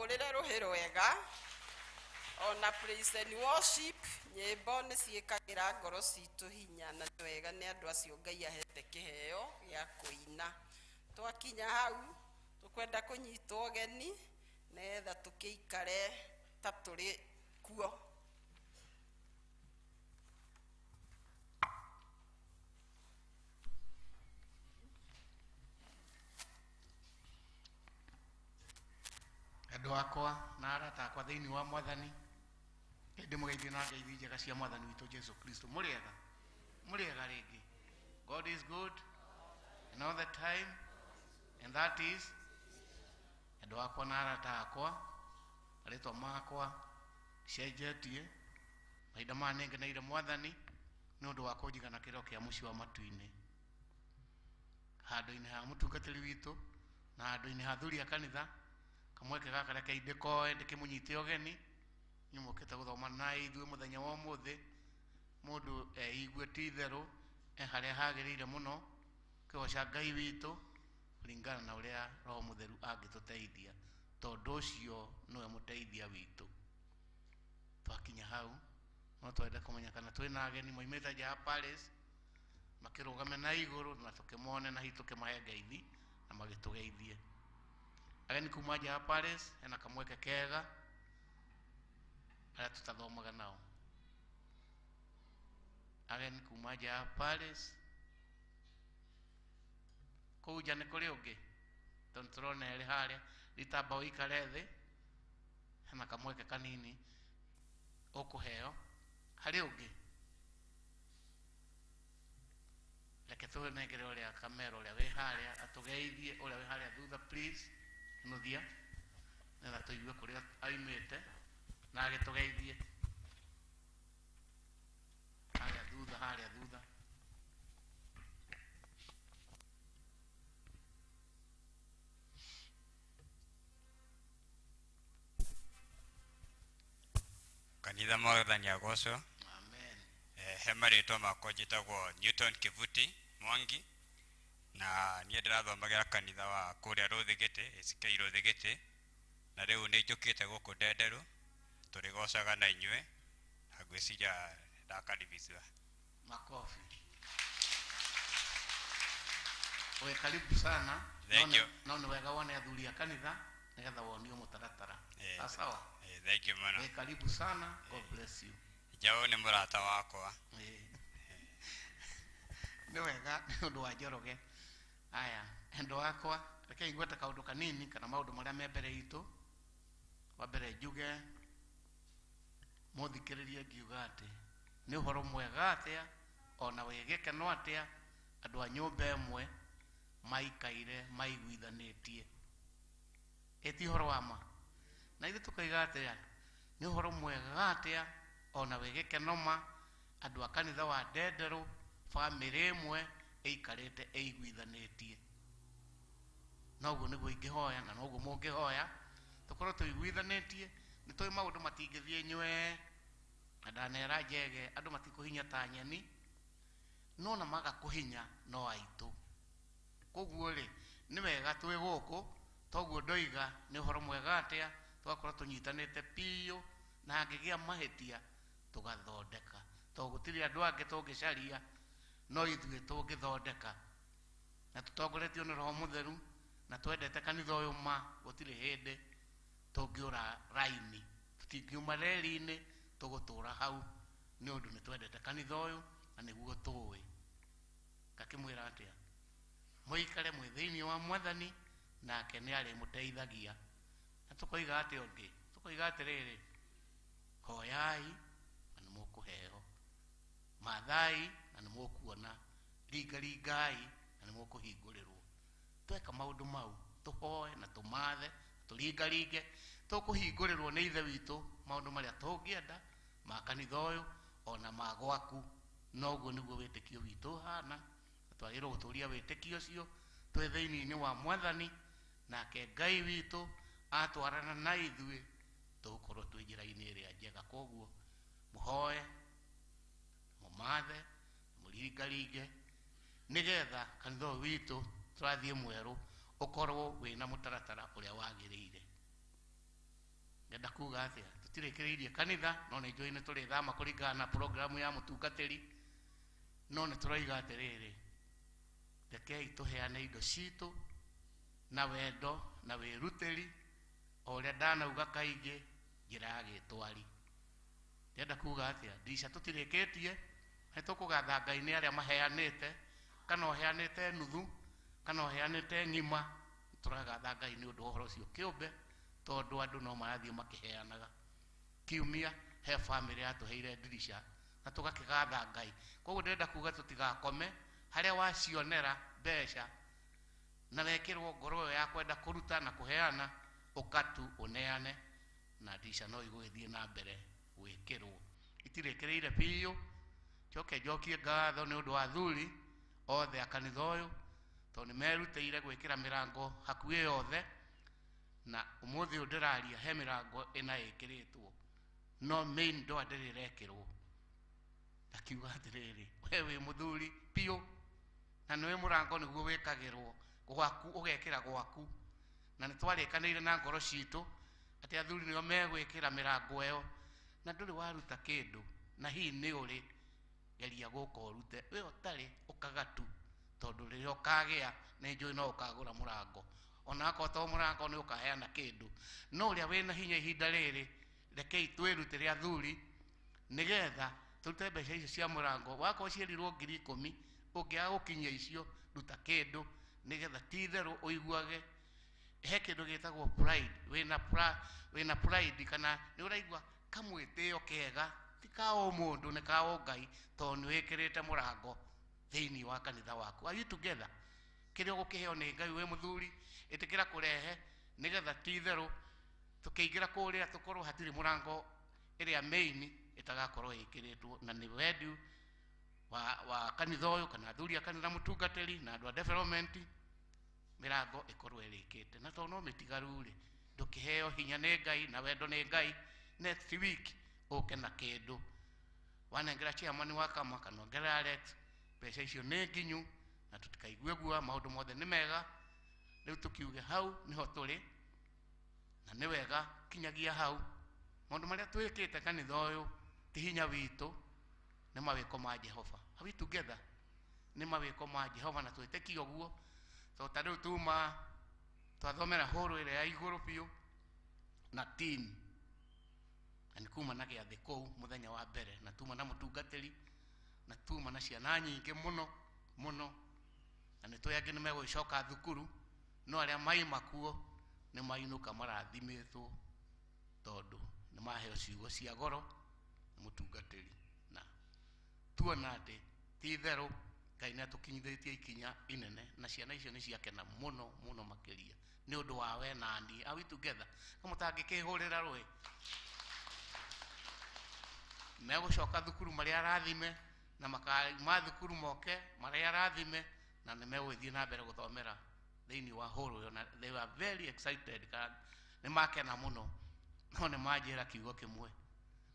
tũtũrĩre rũhĩ rwega ona praise and worship nyĩmbo nĩ ciĩkagĩra ngoro citũ hinya na nĩ wega nĩ andũ acio Ngai ahete kĩheo gĩa kũina. Twakinya hau tũkwenda kũnyitwo ũgeni nĩgetha tũkĩikare ta tũrĩ kuo. Andũ akwa na arata akwa thĩinĩ wa Mwathani, ndĩmũgeithie na ngeithi njega cia Mwathani witũ Jesu Kristo. Mũrĩega rĩngĩ. God is good and all the time, and that is andũ akwa na arata akwa, marĩtwa makwa cenjetie mahinda maya nĩngeneire Mwathani nĩ ũndũ wa kũnjigana kĩrĩro kĩa mũciĩ wa matu-inĩ, handũ-inĩ ha mũtungatĩri witũ na handũ-inĩ ha athuri a kanitha. Kamweke gaka reke indĩkoe ndĩkĩmũnyite ũgeni nyumũkĩte gũthoma na ithuĩ mũthenya wa ũmũthĩ. Mũndũ eigue ti itherũ harĩa hagĩrĩire mũno kĩgoca Ngai witũ kũringana na ũrĩa Roho Mũtheru angĩtũteithia, tondũ ũcio nĩwe mũteithia witũ. Twakinya hau no twende kũmenya kana twĩ na ageni moimĩte nja ya Palace makĩrũgame na igũrũ na tũkĩmone na hihi tũkĩmahe ngeithi na magĩtũgeithie. Ageni kuma nja ya Palace hena kamweke kega arĩa tũtathomaga nao. Ageni kuma nja ya Palace kũu nja nĩ kũrĩ ũngĩ tondũ tũrona erĩ harĩa ritamba ũikare thĩ, hena kamweke kanini ũkũheo. Harĩ ũngĩ? Reke tũnengere ũrĩa kamera ũrĩa wĩ harĩa atũgeithie, ũrĩa wĩ harĩa thutha please nuthia nĩgetha tũigue kũrĩa aimĩte na agĩtũgeithie. Harĩa thutha. Kanitha Mwathani agocwo. Amen. He marĩtwa makwa njĩtagwo Newton Kivuti Mwangi na niĩ ndĩrathomagira kanitha wa kũrĩa Rũthĩgĩtĩ, ACK Rũthĩgĩtĩ, na rĩu nĩ njũkĩte gũkũ Ndenderu tũrĩgocaga na inyuĩ na ngwĩciria ndakaribishwa. Makofi. Oe karibu sana. Thank you. Na ni wega wone athuri a kanitha nĩgetha wonio mũtaratara. Sawa. Thank you man. Oe karibu sana. God bless you. Jao nĩ mũrata wakwa. Nĩ wega nĩ ũndũ wa Njoroge. Aya, endo wakwa reke igweta kaũndũ kanini kana maũndũ marĩa me mbere itũ. Wa mbere njuge mũthikĩrĩrie ngiuga atĩ nĩ ũhoro mwega atĩa ona wĩgĩkeno atĩa andũ a nyũmba ĩmwe maikaire maiguithanĩtie. Eti ũhoro wa ma. Na ithuĩ tũkaiga atĩa nĩ ũhoro mwega atĩa ona wĩgĩkeno ma andũ a kanitha wa Ndenderu famĩlĩ ĩmwe ĩikarĩte ĩiguithanĩtie. Noguo nĩguo ingĩhoya na noguo mũngĩhoya tũkorwo tũiguithanĩtie. Nĩ tũĩ maũndũ matingĩthiĩ nywe na ndanera njege andũ matikũhinya ta nyeni no na maga kũhinya no aitũ. Koguo rĩ nĩ wega twĩ gũkũ toguo ndoiga nĩ ũhoro mwega atĩa twakorwo tũnyitanĩte piũ na angĩgĩa mahĩtia tũgathondeka, tondũ gũtirĩ andũ angĩ tũngĩcaria no ithuĩ tũngĩthondeka, na tũtongoretio nĩ Roho Mũtheru na twendete kanitha ũyũ ma gũtirĩ hĩndĩ tũngĩũra raini, tũtingiuma reri-inĩ tũgũtũra hau nĩ ũndũ nĩ twendete kanitha ũyũ na nĩguo tũĩ. Ngakĩmwĩra atĩa mũikare mwĩ thĩinĩ wa Mwathani nake nĩ arĩmũteithagia. Na tũkoiga atĩ ũngĩ tũkoiga atĩrĩrĩ, hoyai na nĩ mũkũheo, mathai na nĩ mũkuona, ringaringai na nĩ mũkũhingũrĩrwo. Tweka maũndũ mau, tũhoe na tũmathe tũringaringe, tũkũhingũrĩrwo nĩ ithe witũ maũndũ marĩa tũngĩenda ma kanitha ũyũ ona ma gwaku. Noguo nĩguo wĩtĩkio witũ hana, twagĩrĩirwo gũtũria wĩtĩkio ũcio twĩ thĩinĩ wa Mwathani, nake Ngai witũ atwarana na ithuĩ tũgũkorwo twĩ njĩra-inĩ ĩrĩa njega. Koguo mũhoe mũmathe mũringaringe nĩgetha kanitha ũyũ witũ tũrathiĩ mwerũ ũkorwo wĩna mũtaratara ũrĩa wagĩrĩire. ngenda kuga atia tutirekereirie kanitha no nä njå nä tå rä thama kå ringana na programu ya må tungatä no nä tå roiga atä rä rä rekei tå heane indo citå na wendo na wä rutä ri o å rä a ndanauga kaingä njä ra ya gä twari ndenda kuga atä ndica tå tirä kä tie nä tå kå gatha Ngai nä arä a maheanä te kana å heanä te nuthu kana å heanä te ng'ima tå ragatha Ngai nä å ndå wa å horo å cio kä å mbe tondå andå no marathiä makä heanaga kiumia he bamĩrĩ yatũheire ndirisha na tũgakĩgatha Ngai. Koguo ndĩrenda kuga tũtigakome harĩa wacionera mbeca na wekĩrwo ngoro ĩyo ya kwenda kũruta na kũheana ũkatu ũneane na ndirisha no igũgĩthiĩ na mbere gwĩkĩrwo. Itirĩkĩrĩire biũ, njoke njokie ngatho nĩ ũndũ wa athuri othe a kanitha ũyũ tondũ nĩmerutĩire gwĩkĩra mĩrango hakuhĩ yothe, na ũmũthĩ ũyũ ndĩraria he mĩrango ĩna ĩkĩrĩtwo no main door ndĩrĩ rekĩrwo. Ndakiuga atĩrĩrĩ, we wĩ mũthuri biũ na nĩwe mũrango nĩguo wĩkagĩrwo gwaku ũgekĩra gwaku, na nĩtwarĩkanĩire na ngoro citũ atĩ athuri nĩo megwĩkĩra mĩrango ĩyo, na ndũrĩ waruta kĩndũ na hihi nĩ ũrĩ geria gũka ũrute, we ũtarĩ ũkagatu tondũ rĩrĩa ũkagĩa nĩ njũĩ no ũkagũra mũrango, ona akorwo to mũrango nĩ ũkaheana kĩndũ, no ũrĩa wĩna hinya ihinda rĩrĩ rekei twĩrutĩre athuri nĩgetha tũrute mbeca icio cia mũrango. Wakorwo ciĩrirwo 10,000 ũngĩaga gũkinyia icio ruta kĩndũ nĩgetha ti itherũ ũiguage he kĩndũ gĩtagwo pride. Wĩna pride kana nĩ ũraigua kamwĩtĩo kega ti ka o mũndũ nĩ ka o Ngai tondũ nĩ wĩkĩrĩte mũrango thĩinĩ wa kanitha waku. Are you together? Kĩrĩa ũgũkĩheo nĩ Ngai wĩ mũthuri ĩtĩkĩra kũrehe nĩgetha ti itherũ tũkĩingĩra kũrĩa tũkorwo hatirĩ mũrango ĩrĩa main ĩtagakorwo ĩkĩrĩtwo, na nĩ wendi wa kanitha ũyũ kana athuri a kanitha mũtungatĩri na andũ a development mĩrango ĩkorwo ĩrĩkĩte, na tondũ no mĩtigaru rĩ ndũkĩheo hinya nĩ Ngai na wendo nĩ Ngai next week ũke na kĩndũ wanengera chairman wa kama kana ongerera Alex mbeca icio nĩ nginyu na tũtikaigue guo maũndũ mothe nĩ mega. Rĩu tũkiuge hau nĩho tũrĩ na nĩ wega kinyagia hau maũndũ marĩa twĩkĩte kanitha ũyũ ti hinya witũ, nĩ mawĩko ma Jehova. Are we together? Nĩ mawĩko ma Jehova na twĩtĩkie ũguo tondũ ta rĩu tuma twathomera hũrũ ĩrĩa ya igũrũ biũ na team na nĩ kuma na gĩathĩ kũu mũthenya wa mbere na tuma na mũtungatĩri na tuma na ciana nyingĩ mũno mũno, na nĩ tũĩ angĩ nĩ megũgĩcoka thukuru no arĩa maima kuo nĩ mainũka marathimĩtwo tondũ nĩ maheo ciugo cia goro nĩ mũtungatĩri, na tuona atĩ ti itherũ Ngai nĩ atũkinyithĩtie ikinya inene na ciana icio nĩ ciakena mũno mũno makĩria nĩ ũndũ wa we na niĩ. Are we together? Kamũ tangĩkĩhũrĩra rũĩ megũcoka thukuru marĩ arathime na makauma thukuru moke marĩ arathime na nĩ megũgĩthiĩ na mbere gũthomera thĩinĩ wa hũrũ ĩyo na they were very excited kana nĩ makena mũno, no nĩ manjĩra kiugo kĩmwe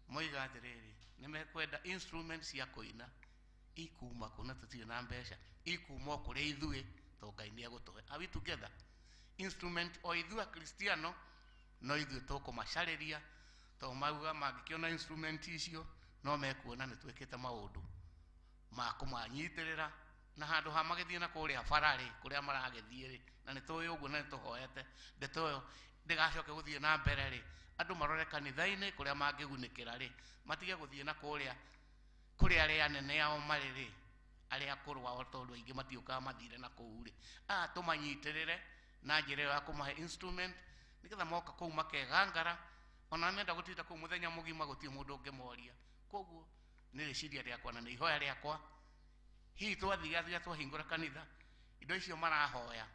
moiga atĩrĩrĩ nĩ mekwenda instruments cia kũina ikuma kuna tũtirĩ na mbeca ikuma kũrĩ ithuĩ tondũ Ngai nĩ egũtũhe. Are we together? Instrument o ithuĩ a Kristiano no ithuĩ tũkũmacarĩria tondũ mauga mangĩkĩona instrument icio no mekuona nĩ twĩkĩte maũndũ ma kũmanyitĩrĩra na handũ ha magĩthiĩ na kũrĩa bararĩ kũrĩa maragĩthiĩ rĩ, na nĩ tũĩ ũguo na nĩ tũhoete ndeto ĩyo ndĩgacoke gũthiĩ na mbere rĩ, andũ marore kanitha-inĩ kũrĩa mangĩgunĩkĩra rĩ, matige gũthiĩ na kũrĩa arĩa anene ao marĩ rĩ, arĩa akũrũ ao tondũ aingĩ matiũkaga mathire na kũu rĩ, tũmanyitĩrĩre na njĩra ĩyo ya kũmahe instrument nĩgetha moka kũu makegangara, ona menda gũtinda kũu mũthenya mũgima gũtirĩ mũndũ ũngĩmoria. Koguo nĩ rĩciria rĩakwa na nĩ ihoya rĩakwa hihi twathigathiga twahingũra kanitha indo icio marahoya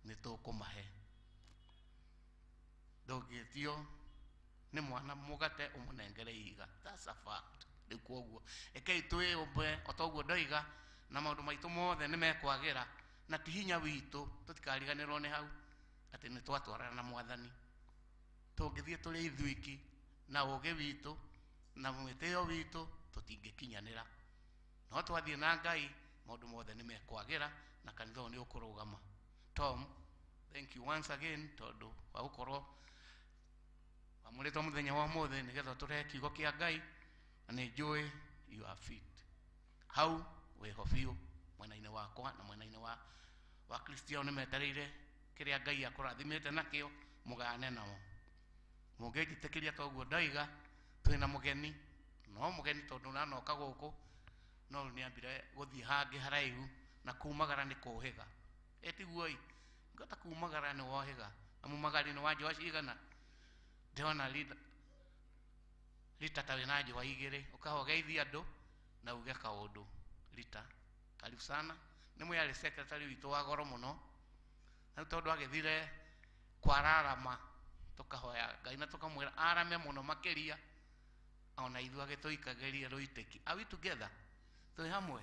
nĩ tũkũmahe. Ndũngĩtio nĩ mwana mũgate ũmũnengere ihiga, that's a fact. Rĩu koguo rekei twĩũmbe o ta ũguo ndoiga na maũndũ maitũ mothe nĩ mekwagĩra na ti hinya witũ, tũtikariganĩrwo nĩ hau atĩ nĩ twatwarana na Mwathani. Tũngĩthiĩ tũrĩ ithuiki na ũũgĩ witũ na mwĩtĩo witũ tũtingĩkinyanĩra, no twathiĩ na Ngai maũndũ mothe nĩ mekwagĩra na kanitha ũyũ nĩ ũkũrũgama. Tom, thank you once again tondũ wa gũkorwo Amuletwo muthenya wa mothe nigetha turehe kiugo kia Ngai na ni njui you are fit. Hau weho biũ mwena-inĩ wakwa na mwena-inĩ wa Kristiano nĩ metereire kĩrĩa Ngai akũrathimĩte nakĩo mũgane nao. Mũngĩnjĩtĩkĩria toguo ndaiga twĩna mũgeni, no mũgeni tondũ nanoka gũkũ no nĩambire gũthiĩ hangĩ haraihu na kumagara nĩ kũhĩga. Tiguoi ngota kumagara nĩ wohĩga amumagari-inĩ wa njũa cigana ndĩrona Rita ta wĩna njũa igĩrĩ ũkahogeithia andũ na uge kaũndũ. Rita karibu sana, nĩ mwĩarĩ secretary witũ wa goro mũno, na tondũ agĩthire kwararama tukahoya Ngai na tukamwĩra arame mũno makĩria, ona ithuĩ agĩtũikagĩria rũitĩki. Are we together? Twĩ hamwe?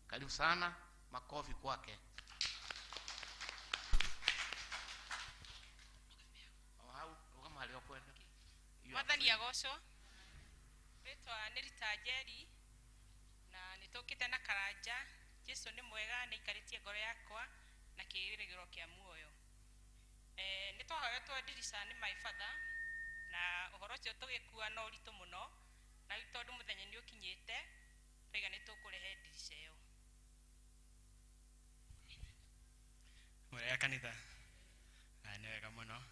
Karibu sana, makofi kwake. Mwathani agocwo. Rĩtwa nĩ Rita Njeri na nĩtũkĩte na karanja. Jesu nĩ mwega, nĩaikarĩtie ngoro yakwa na kĩĩrĩgĩro kĩa muoyo. Nĩtwahoetwo ndirica nĩ my father na ũhoro ũcio tũgĩkua na ũritũ mũno, na tondũ mũthenya nĩ ũkinyĩte twaiga nĩtũkũrehe ndirica ĩyo. Mwega kanitha, nĩ wega mũno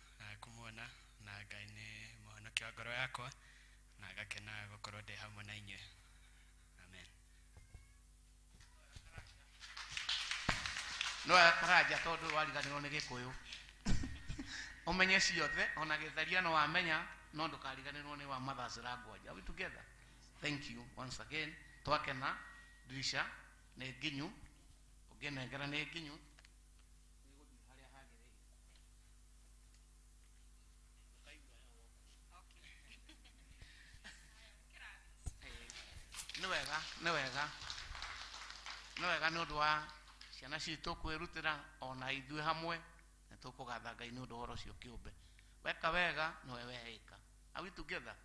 kũmuona na Ngai nĩ mũhonokia wa ngoro yakwa na ngakena gũkorwo ndĩ hamwe na inyuĩ. Amen. No karanja tondũ wariganĩrwo nĩ Gĩkũyũ ũmenye ciothe, ona Gĩtharia no wamenya no ndũkariganĩrwo nĩ wa Mother's Language. Are we together? Thank you once again. Twakena dirisha nĩ nginyu, ũngĩnengera nĩ nginyu. Nĩ wega nĩ ũndũ wa ciana citũ kwĩrutĩra ona ithuĩ hamwe nĩ tũkũgatha Ngai nĩ ũndũ wa ũhoro ũcio kĩũmbe. Weka wega nĩwe wehĩka. Are we together?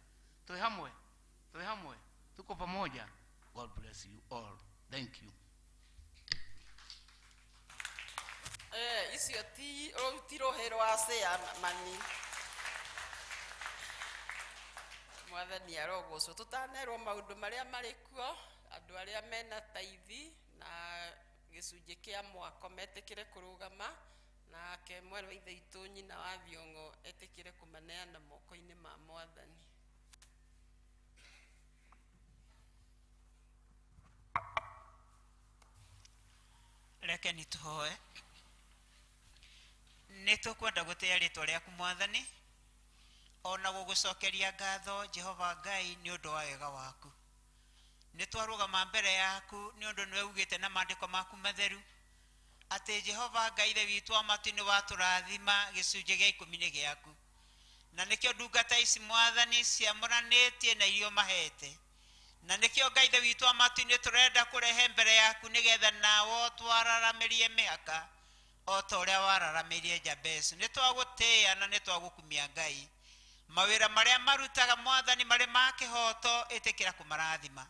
Twĩ hamwe, tuko pamoja. God bless you all. Thank you. Icio ti rũhĩ rwa mani. Mwathani arogocwo. Tũtanerwo maũndũ marĩa marĩ kuo, andũ arĩa mena taithi na gĩcunjĩ kĩa mwako metĩkĩre kũrũgama, nake mwarĩ wa ithe itũ nyina wa Thiong'o etĩkĩre kũmaneana moko-inĩ ma Mwathani. Reke nĩtũhoe. Nĩtũkwenda gũtĩĩa rĩtwa rĩaku Mwathani, ona gũgũcokeria ngatho Jehova Ngai nĩ ũndũ wa wega waku. Nĩtwarũgama mbere yaku nĩ ũndũ nĩwe ugĩte na maandĩko maku matheru atĩ Jehova Ngai ithe witũ wa matu nĩ watũrathima gĩcunjĩ gĩa 10 nĩ gĩaku, na nĩkĩo ndungata ici Mwathani ciamũranĩtie na irio mahete, na nĩkĩo Ngai ithe witũ wa matu nĩ tũrenda kũrehe mbere yaku nĩgetha nawo twararamĩrie mĩhaka o ta ũrĩa wararamĩrie Jabezu. Nĩtwagũtĩĩa na nĩtwagũkumia Ngai mawĩra marĩa marutaga Mwathani marĩ ma kĩhoto, ĩtĩkĩra kũmarathima,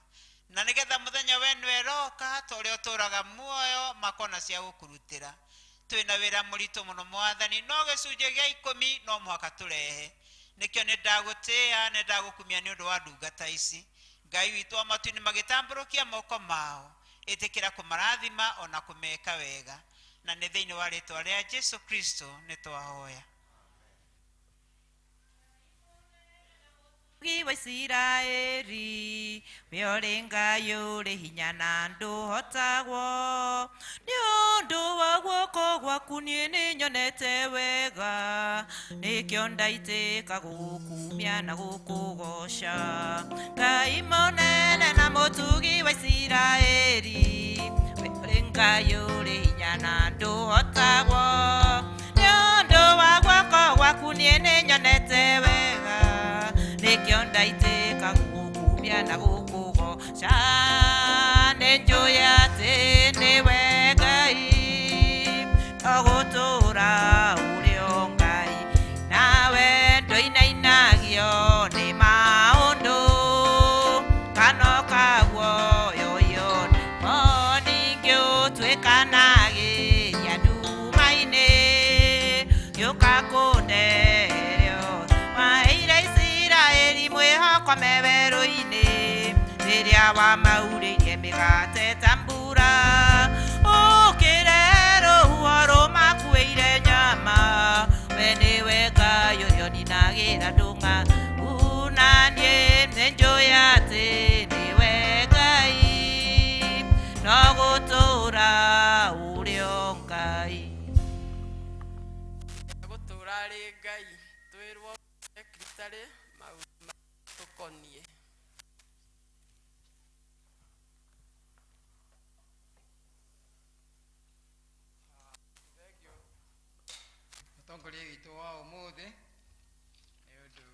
na nĩgetha mũthenya we nĩweroka ta ũrĩa ũtũũraga muoyo makona cia gũkũrutĩra. Twĩna wĩra mũritũ mũno Mwathani, no gĩcunjĩ gĩa 10 no mũhaka tũrehe. Nĩkĩo nĩndagũtĩĩa, nĩndagũkumia nĩ ũndũ wa ndungata ici. Ngai witũ wa matu nĩmagĩtambũrũkia moko mao, ĩtĩkĩra kũmarathima ona kũmeka wega, na nĩ thĩinĩ wa rĩtwa rĩa Jesu Kristo nĩtwahoya. Wa Isiraeli we ũrĩ Ngai ũrĩ hinya na ndũhotagwo, nĩ ũndũ wa guoko gwaku niĩ nĩnyonete wega, nĩkĩo ndaitĩka gũgũkumia na gũkũgoca. Ngai mũnene na mũtugi wa Isiraeli we ũrĩ Ngai ũrĩ hinya na ndũhotagwo, nĩ ũndũ wa guoko gwaku niĩ nĩnyonete wega, nĩkĩo ndaitĩka gũgũkumia na gũkũgoca. Nĩnjũĩ atĩ nĩwe Ngai ũgũtũũra ũrĩ o Ngai, nawe ndũinainagio nĩ maũndũ kana kaguoyoyo, o ningĩ ũtuĩkanagĩria nduma-inĩ makwame werũ-inĩ rĩrĩa wamaurĩirie mĩgate ta mbura ũkĩrehe rũhuho rũmakuĩire nyama we nĩwe Ngai ũrĩa ũninagĩra ndũng'a unanie nĩnjũĩ atĩ nĩwe Ngai no gũtũũra ũrĩ o Ngai gũtũũra arĩ Ngai twĩrwo secretary maũndũ matũkoniĩ. Mũtongoria witũ wa ũmũthĩ nĩ ũndũ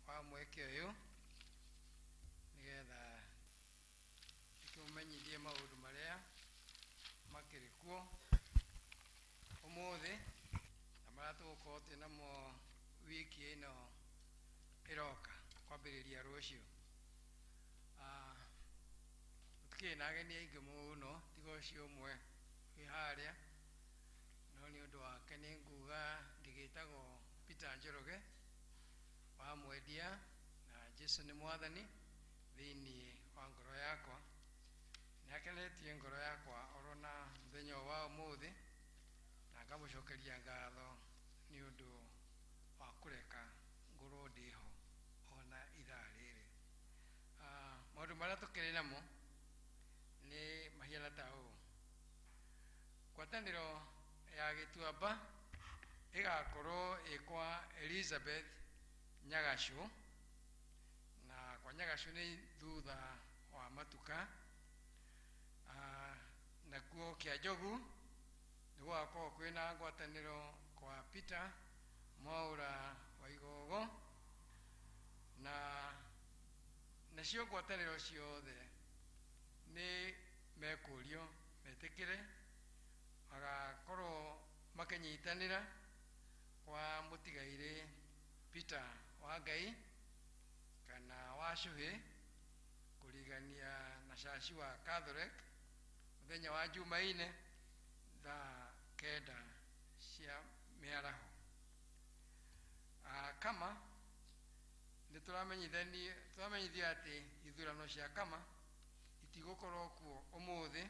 wa mweke ũyũ nĩgetha tũmenyithie maũndũ marĩa makĩrĩ kuo ũmũthĩ na marĩa tũgũkorwo twĩ namo wiki ĩno ĩroka kwambĩrĩria rũciũ. Tũtikĩrĩ na ageni aingĩ mũno tiga ũcio ũmwe wĩ harĩa, no nĩ ũndũ wake nĩ nguga ndĩgĩtagwo Peter Njoroge wa mwendia na Jesu nĩ mwathani thĩinĩ wa ngoro yakwa. Nĩ akenetie ngoro yakwa oro na mũthenya wa ũmũthĩ na ngamũcokeria ngatho nĩ ũndũ wa kũreka ngorwo ndĩho ona ithaa rĩrĩ. Maũndũ marĩa tũkĩrĩ namo nĩ mahiana ta ũũ: ngwatanĩro ya Gĩtuamba ĩgakorwo ĩkwa Elizabeth Nyagacũ, na kwa Nyagacũ nĩ thutha wa Matuka. Nakuo Kĩanjogu nĩ gũgakorwo kwĩna ngwatanĩro kwa Peter Mwaũra wa Igogo, na nacio ngwatanĩro ciothe nĩ mekũrio metĩkĩre magakorwo makĩnyitanĩra kwa mũtigairĩ Peter wa Ngai kana wa Cuhĩ kũrigania na caci wa Catholic mũthenya wa Jumaine thaa 9 cia mĩaraho. Kama nĩ tũramenyithia atĩ ithurano cia kama itigũkorwo kuo ũmũthĩ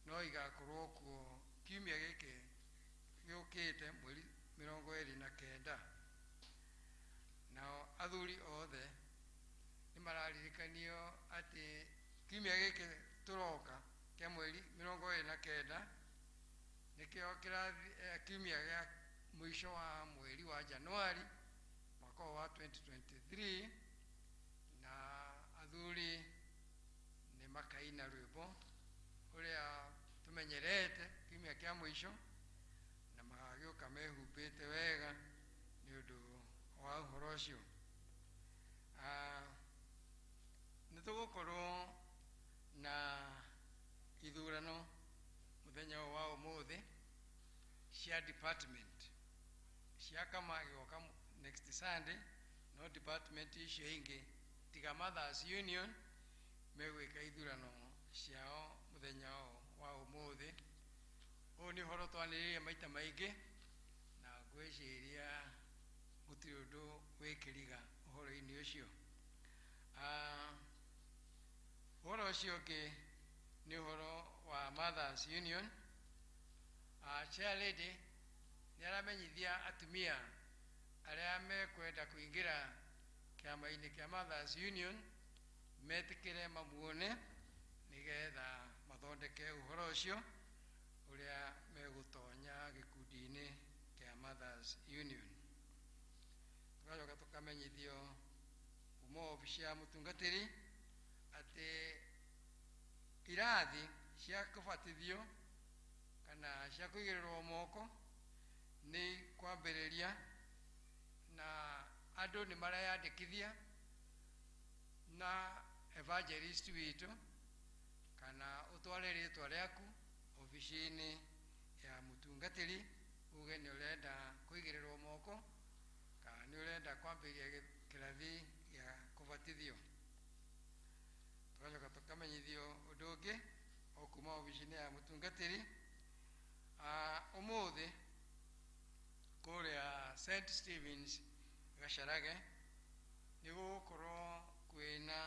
no igakorwo kuo kiumia gĩkĩ gĩũkĩte mweri 29. Nao athuri othe nĩ mararirikanio atĩ kiumia gĩkĩ tũroka kĩa mweri 29 nĩkĩo kiumia gĩa mũico wa mweri wa Januari mwaka wa 2023, na athuri nĩ makaina rwĩmbo ũrĩa tũmenyerete kiumia kĩa mũico na magagĩũka mehumbĩte wega nĩ ũndũ wa ũhoro ũcio. Nĩ tũgũkorwo na ithurano mũthenya wa ũmũthĩ cia department cia kama gĩgoka next Sunday, no department icio ingĩ tiga Mothers Union megwĩka ithurano ciao mũthenya wa ũmũthĩ. Ũũ nĩ ũhoro twanĩrĩire maita maingĩ na ngwĩciria gũtirĩ ũndũ wĩkĩriga ũhoro-inĩ ũcio. Ũhoro ũcio ũngĩ nĩ ũhoro wa Mothers Union. Chair Lady nĩ aramenyithia atumia arĩa mekwenda kũingĩra kĩama-inĩ kĩa Mothers Union metĩkĩre mamuone nĩgetha mathondeke ũhoro ũcio ũrĩa megũtonya gĩkundi-inĩ kĩa Mothers Union. Tũgacoka tũkamenyithio kuma obici ya mũtungatĩri atĩ irathi cia kũbatithio kana cia kũigĩrĩrwo moko nĩ kwambĩrĩria na andũ nĩ mareyandĩkithia na evangelist witũ kana ũtware rĩtwa rĩaku obici-inĩ ya mũtungatĩri uge nĩ ũrenda kũigĩrĩrwo moko kana nĩ ũrenda kwambĩrĩria kĩrathi gĩa kũbatithio. Tũgacoka tũkamenyithio ũndũ ũngĩ o kuma obici-inĩ ya mũtungatĩri. Ũmũthĩ kũrĩa St. Stephen's Gacarage nĩ gũgũkorwo kwina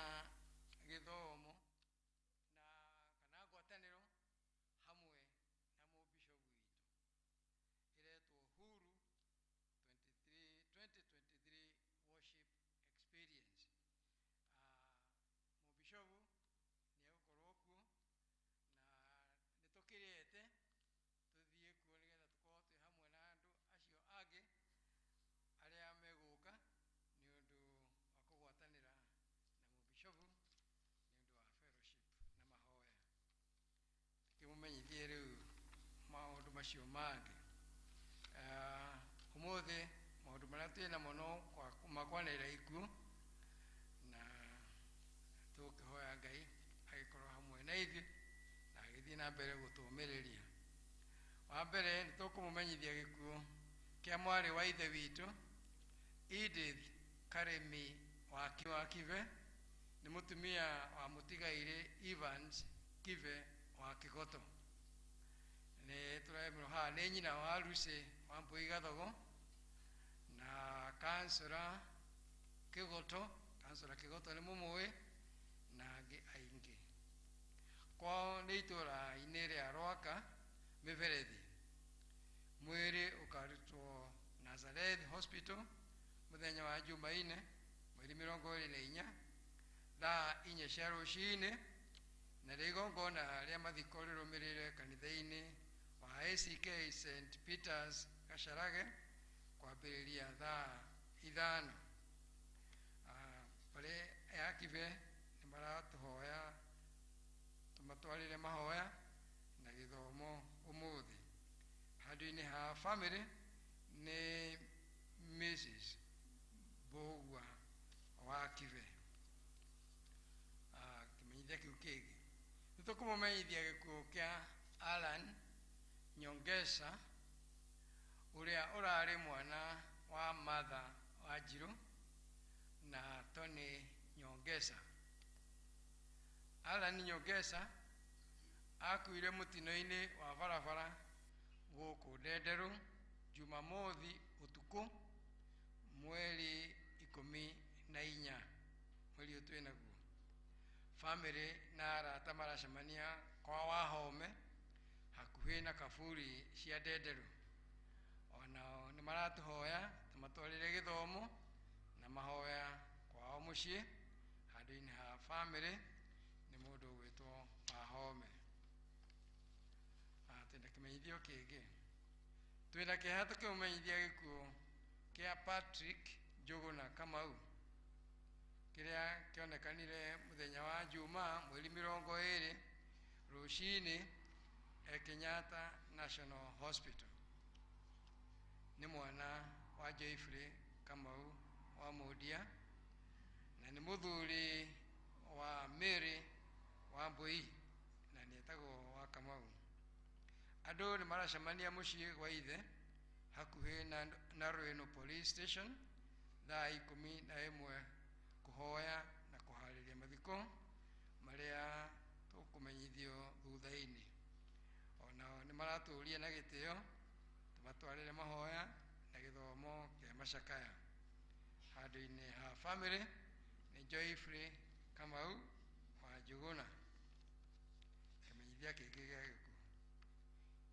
githomo na kana ngwataniro hamwe na mubishopu witu iretwo Huru 2023 worship experience. Mubishopu niagukorwo kuo na nitokirete tuthie kuo nigetha tukorwo twi hamwe na andu acio angi aria meguka ni undu wa kugwatanira na mubishopu ni undu wa fellowship na mahoya kimumenyithie riu maundu macio mangi. Umuthi maundu maria twina muno makwanira ikuo na tukihoya Ngai agikorwo hamwe na ithuĩ na agithii na mbere gutumiriria. Wa mbere ni tukumumenyithia gikuo kia mwari wa ithe witu Edith Karemi wa Kive, ni mutumia wa mutigaire Evans Kive wa Kigoto. Ni turemero ha ni nyina wa Lucy wa Mbui Gathogo na kansora Kigoto ni mumwe na angi aingi. Kwao ni itura ini ria Rwaka Miverethi. Mwiri ukarutwo Nazareth Hospital muthenya wa Jumaine mweri 24 thaa 4 cia ruciini, na rigongona ria mathiko rirumirire kanitha-ini wa ACK St Peters Gasharage kwambiriria thaa 5. Pale yakive ni maratuhoya tumatwarire mahoya na githomo umuthi. Handũ-inĩ ha family ni Mrs. Bogwa wa Kive. Kimenyithia kiu kingi nitukumumenyithia gikuo kia Alan Nyongesa uria urari mwana wa Martha Wanjiru na Tony Nyongesa. Alan Nyongesa akuire mutino-ini wa barabara guku Ndenderu Jumamothi utuku mweri 14 mweri utwe naguo. Family na arata maracemania kwa Wahome hakuhi na kaburi cia Ndenderu. Onao ni maratuhoya tumatwarire githomo na mahoya kwao mucii handũ-inĩ ha family ni mundu gwitwo Wahome. Twina kimenyithio kingi, twina kiha tukimumenyithia gikuo kia Patrick Njuguna Kamau kiria kionekanire muthenya wa Juma mweri 20 rucini Kenyatta National Hospital. Ni mwana wa Joyfrey Kamau wa Mudia na ni muthuri wa Mary wa Mbui na nietagwo wa Kamau. Andu ni maracemania mucii gwa ithe hakuhi na Rueno Police Station thaa 11 kuhoya na kuhariria mathiko maria tukumenyithio thutha-ini. Onao ni maraturia na gitio tumatwarire mahoya na githomo kia macakaya. Handũ-inĩ ha family ni Joyfrey Kamau wa Njuguna. Kimenyithia kingi gia gikuo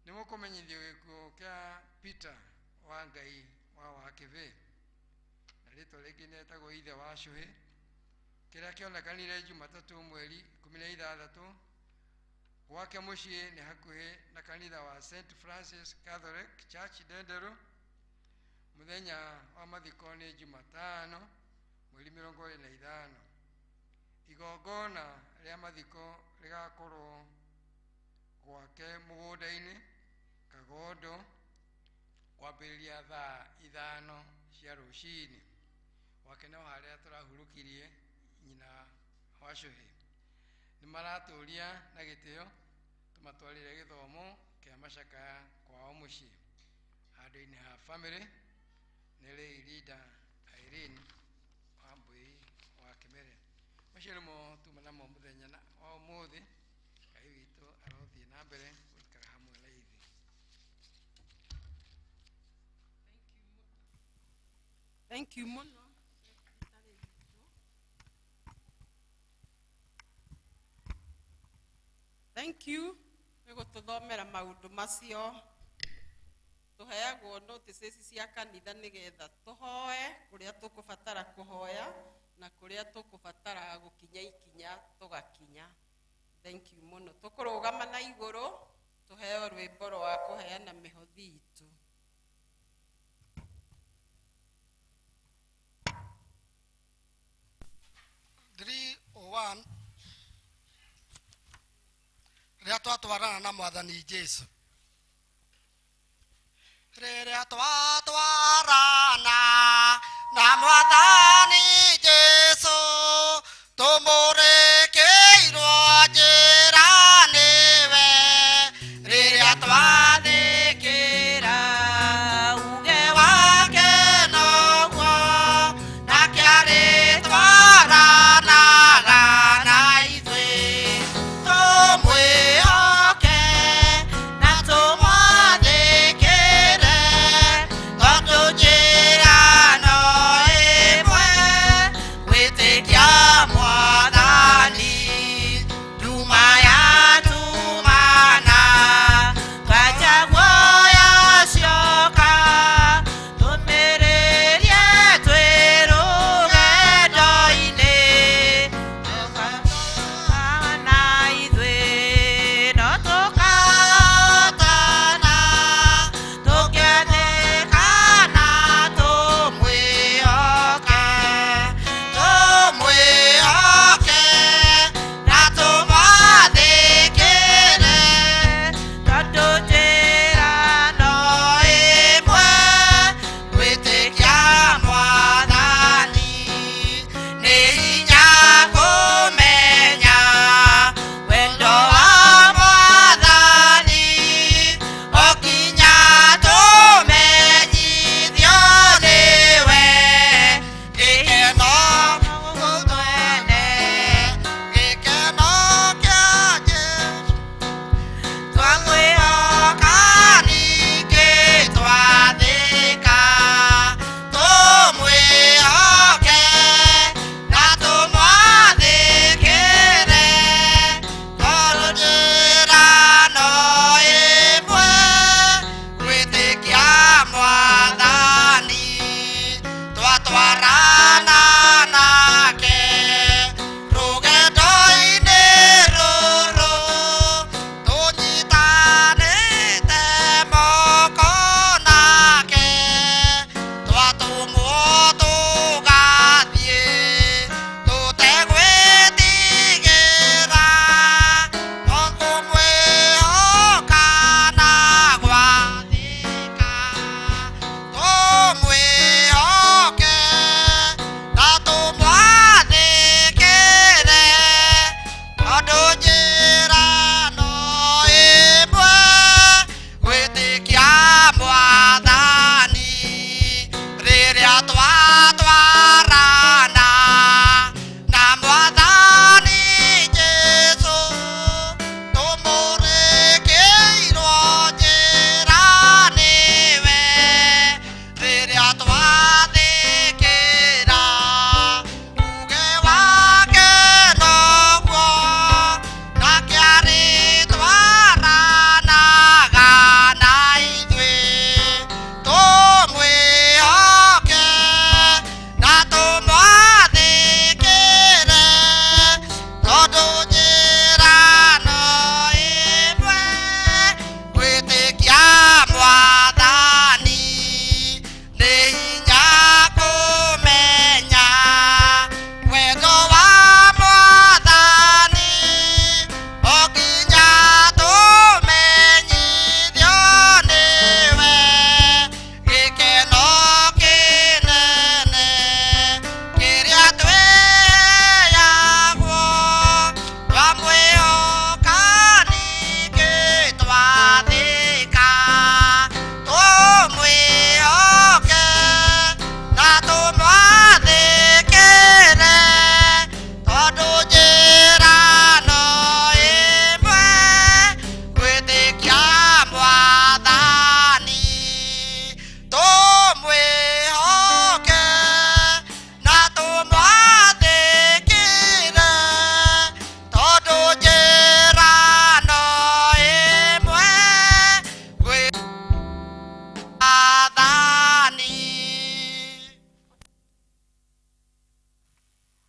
ni mukumenyithio gikuo kia Peter wa Ngai wa Kive na ritwa ringi netagwo ithe wa Cuhi kiria kionekanire Jumatatu mweri 16 gwake mucii ni hakuhi na kanitha wa St Francis Catholic Church Ndenderu. Muthenya wa mathiko ni Jumatano mweri 25. Igongona ria mathiko rigakorwo gwake mugunda-ini Kagondo kwambiriria thaa 5 cia rucini. Gwake no haria turahurukirie nyina wa Cuhi. Ni maraturia na gitio tumatwarire githomo kia macakaya kwao mucii. Handũ-inĩ ha family ni Lay Leader Irene wa Mbui wa Kimere. Macio nimo tumanamo muthenya wa umuthi. Ngai witu arothie na mbere guikara hamwe na ithuĩ. Thank you muno Thank you nĩ gũtũthomera maũndũ macio. Tũheagwo notices cia kanitha nĩgetha tũhoe kũrĩa tũkũbatara kũhoya na kũrĩa tũkũbatara gũkinya ikinya tũgakinya. Thank you mũno. Tũkũrũgama na igũrũ tũheo rwĩmbo rwa kũheana mĩhothi itũ. Rĩrĩa twatwarana na Mwathani Jesũ. Rĩrĩa twatwarana na Mwathani Jesũ, tũmũrĩkĩirwo njĩra nĩwe. Rĩrĩa twathĩkĩra uge wake noguo, nake arĩtwaranaga na ithuĩ. Tũmwĩhoke na tũmwathĩkĩre, tondũ njĩra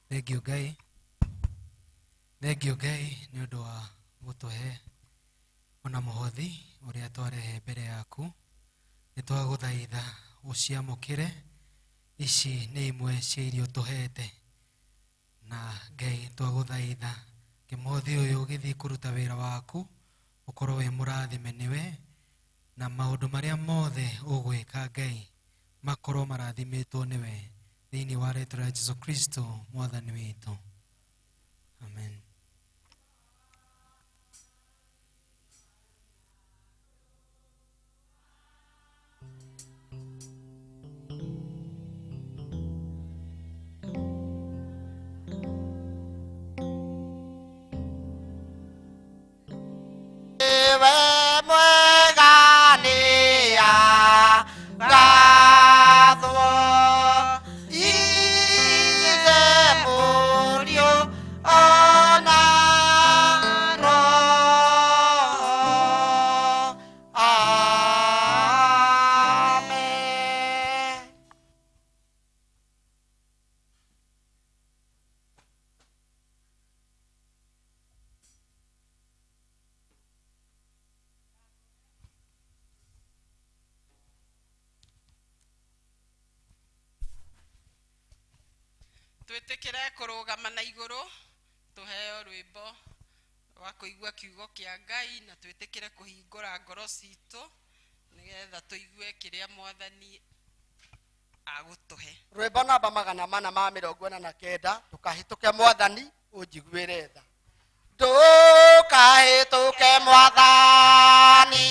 Thengio Ngai nĩ ũndũ wa gũtũhe ona mũhothi ũrĩa twarehe mbere yaku. Nĩ twagũthaitha ũciamũkĩre, ici nĩ imwe cia irio tũhete, na Ngai twagũthaitha kĩmothi ũyũ ũgĩthiĩ kũruta wĩra waku ũkorwo wĩ mũrathime nĩwe, na maũndũ marĩa mothe ũgwĩka Ngai makorwo marathimĩtwo nĩwe, thĩinĩ wa rĩĩtwa rĩa Jesũ Kristo mwathani witũ, amen. twĩtĩkĩre kũrũgama na igũrũ tũheo rwĩmbo rwa kũigua kiugo kĩa Ngai, na twĩtĩkĩre kũhingũra ngoro citũ nĩgetha tũigue kĩrĩa mwathani agũtũhe. Rwĩmbo namba 449 ndũkahĩtũke mwathani ũnjiguĩre tha. Ndũkahĩtũke mwathani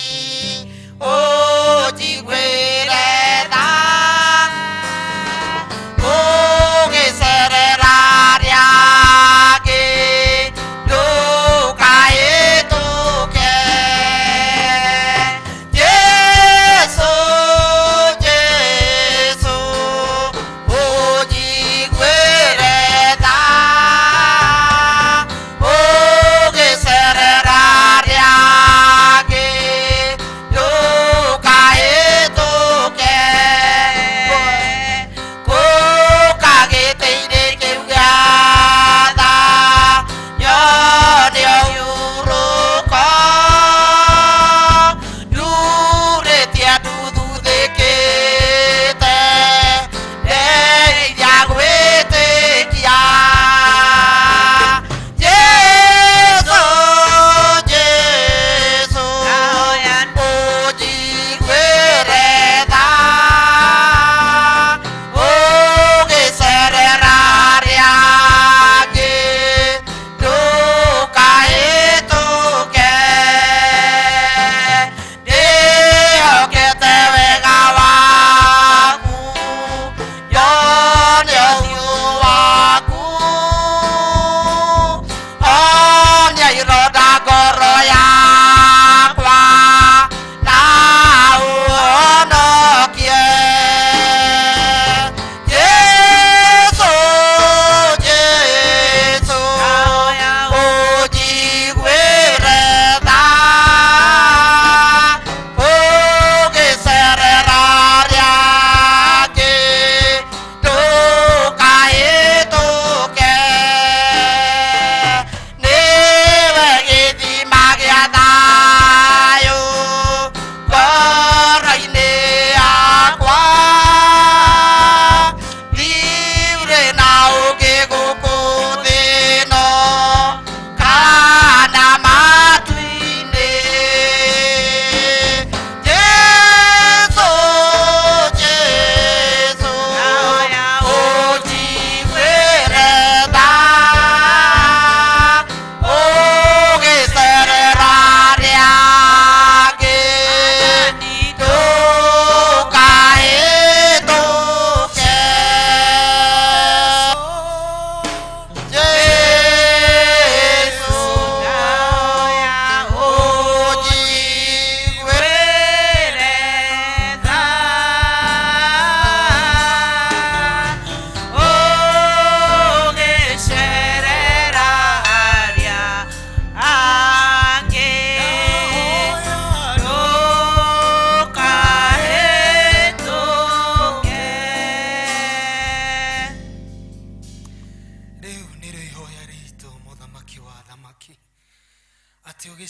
ũnjiguĩre tha, ũgĩcerera rĩangĩ ndũkahĩtũke. Jesũ, Jesũ ũnjiguĩre tha, ũgĩcerera rĩangĩ ndũkahĩtũke.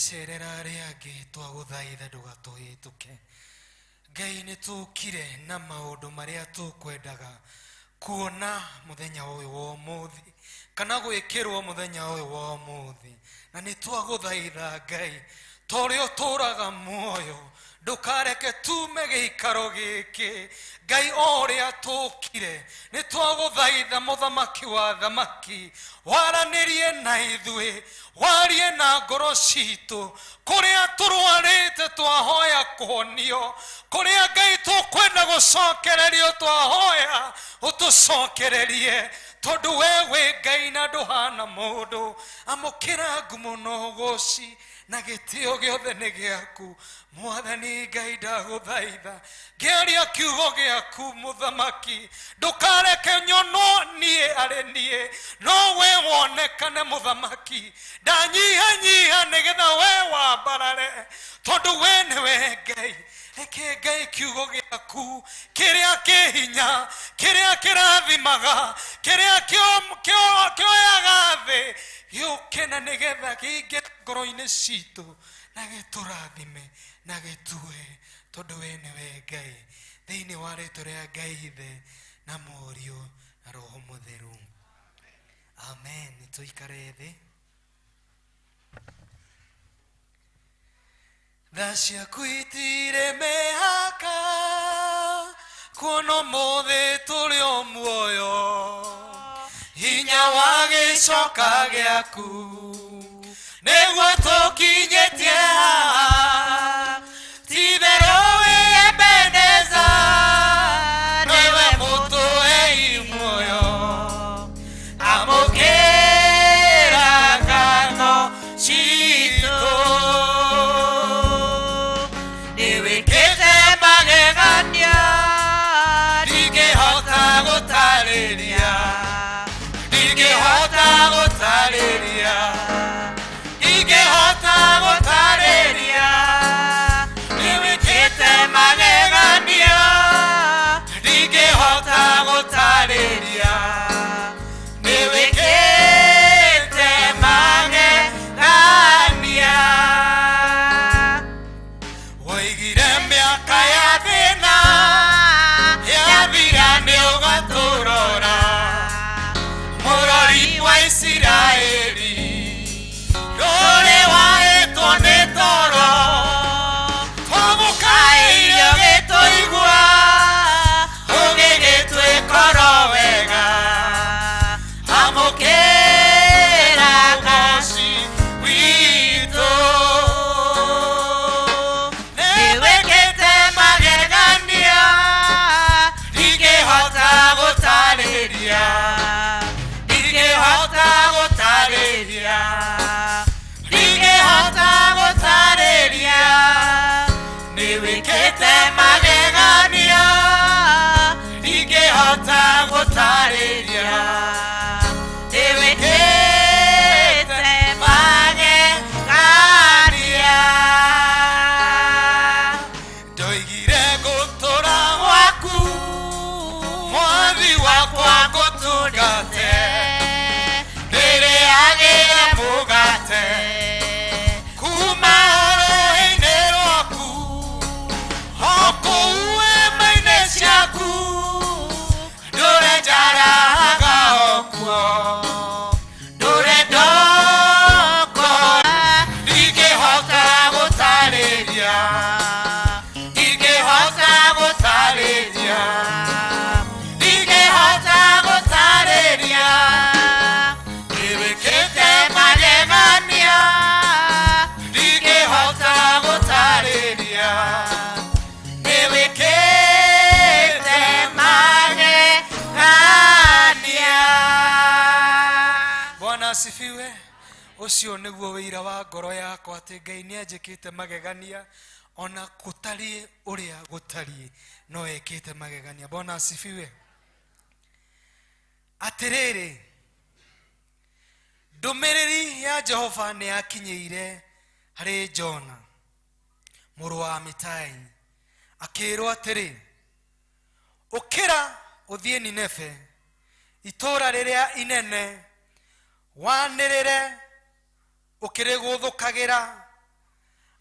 tũgĩcerera arĩa angĩ twagũthaitha ndũgatũhĩtũke. Ngai nĩ tũkire na maũndũ marĩa tũkwendaga kuona mũthenya ũyũ wa ũmũthĩ kana gwĩkĩrwo mũthenya ũyũ wa ũmũthĩ, na nĩ twagũthaitha Ngai torĩa ũtũraga muoyo ndũkareke tume gĩikaro gĩkĩ. Ngai o ũrĩa tũkire nĩ twagũthaitha mũthamaki wa thamaki waranĩrie na ithuĩ, warie na ngoro citũ kũrĩa tũrwarĩte twahoya kũhonio, kũrĩa Ngai tũkwenda gũcokererio twahoya ũtũcokererie, tondũ we wĩ Ngai na ndũhana mũndũ. Amũkĩra ngumo na ũgooci na gĩtĩo gĩothe nĩ gĩaku Mwathani Ngai. Ndagũthaitha ngĩaria kiugo gĩaku mũthamaki, ndũkareke nyono niĩ arĩ niĩ, no we wonekane mũthamaki. Ndanyihanyiha nĩgetha we wambarare, tondũ we nĩwe Ngai. Reke Ngai kiugo gĩaku kĩrĩa kĩ hinya, kĩrĩa kĩrathimaga, kĩrĩa kĩoyaga thĩ gĩũke na nĩgetha gĩingĩre ngoro-inĩ citũ na gĩtũrathime na gĩtue, tondũ we nĩwe Ngai. Thĩinĩ wa rĩĩtwa rĩa Ngai Ithe na Mũriũ na Roho Mũtheru, amen. Nĩtũikare thĩ. Tha ciaku itirĩ mĩhaka kuona ũmũthĩ tũrĩ o muoyo, hinya wa gĩcoka gĩaku nĩguo tũkinyĩtie haha. Ti-itherũ wĩ Ebeneza, nĩwe mũtũhei muoyo. Amũkĩra ngano citũ, nĩwĩkĩte magegania ndingĩhota gũtarĩria, ndingĩhota gũtarĩria, ndingĩhota gũtarĩria. Nĩwĩkĩte magegania ndingĩhota gũtarĩria, nĩwĩkĩte magegania. Woigire mĩaka ya thĩna yathira nĩũgatũrora, mũrori wa Isiraeli ndũrĩ wahĩtwo nĩ toro. Twamũkairio gĩtũigua ũgĩgĩtwĩkoro wega, amũkĩra ũgooci witũ. Nĩwĩkĩte magegania ndingĩhota gũtarĩria, ndingĩhota gũtarĩria, ndingĩhota gũtarĩria. Nĩwĩkĩte magegania ndingĩhota gũtarĩria, nĩwĩkĩte magegania. Ndoigire ngũtũra gwaku Mwathi wakwa ngũtungate, ndĩrĩagĩre mũgate kuma horoinĩ rwaku, okũu hema-inĩ ciaku ndũre njaraga okuo, ndũre ndokora. Ndingĩhota gũtarĩria, ndingĩhota gũtarĩria, ndingĩhota gũtarĩria. Nĩwĩkĩte magegania ndingĩhota gũtarĩria, nĩwĩkĩte magegania. Bwana asifiwe. Ũcio nĩguo wĩira wa ngoro yakwa atĩ Ngai nĩanjĩkĩte magegania ona gũtariĩ ũrĩa gũtariĩ, no ekĩte magegania. Bwana asifiwe. Atĩrĩrĩ, ndũmĩrĩri ya Jehova nĩyakinyĩire harĩ Jona mũrũ wa Amitai, akĩrwo atĩrĩ, ũkĩra ũthiĩ Nineve, itũũra rĩrĩa inene, wanĩrĩre ũkĩrĩgũthũkagĩra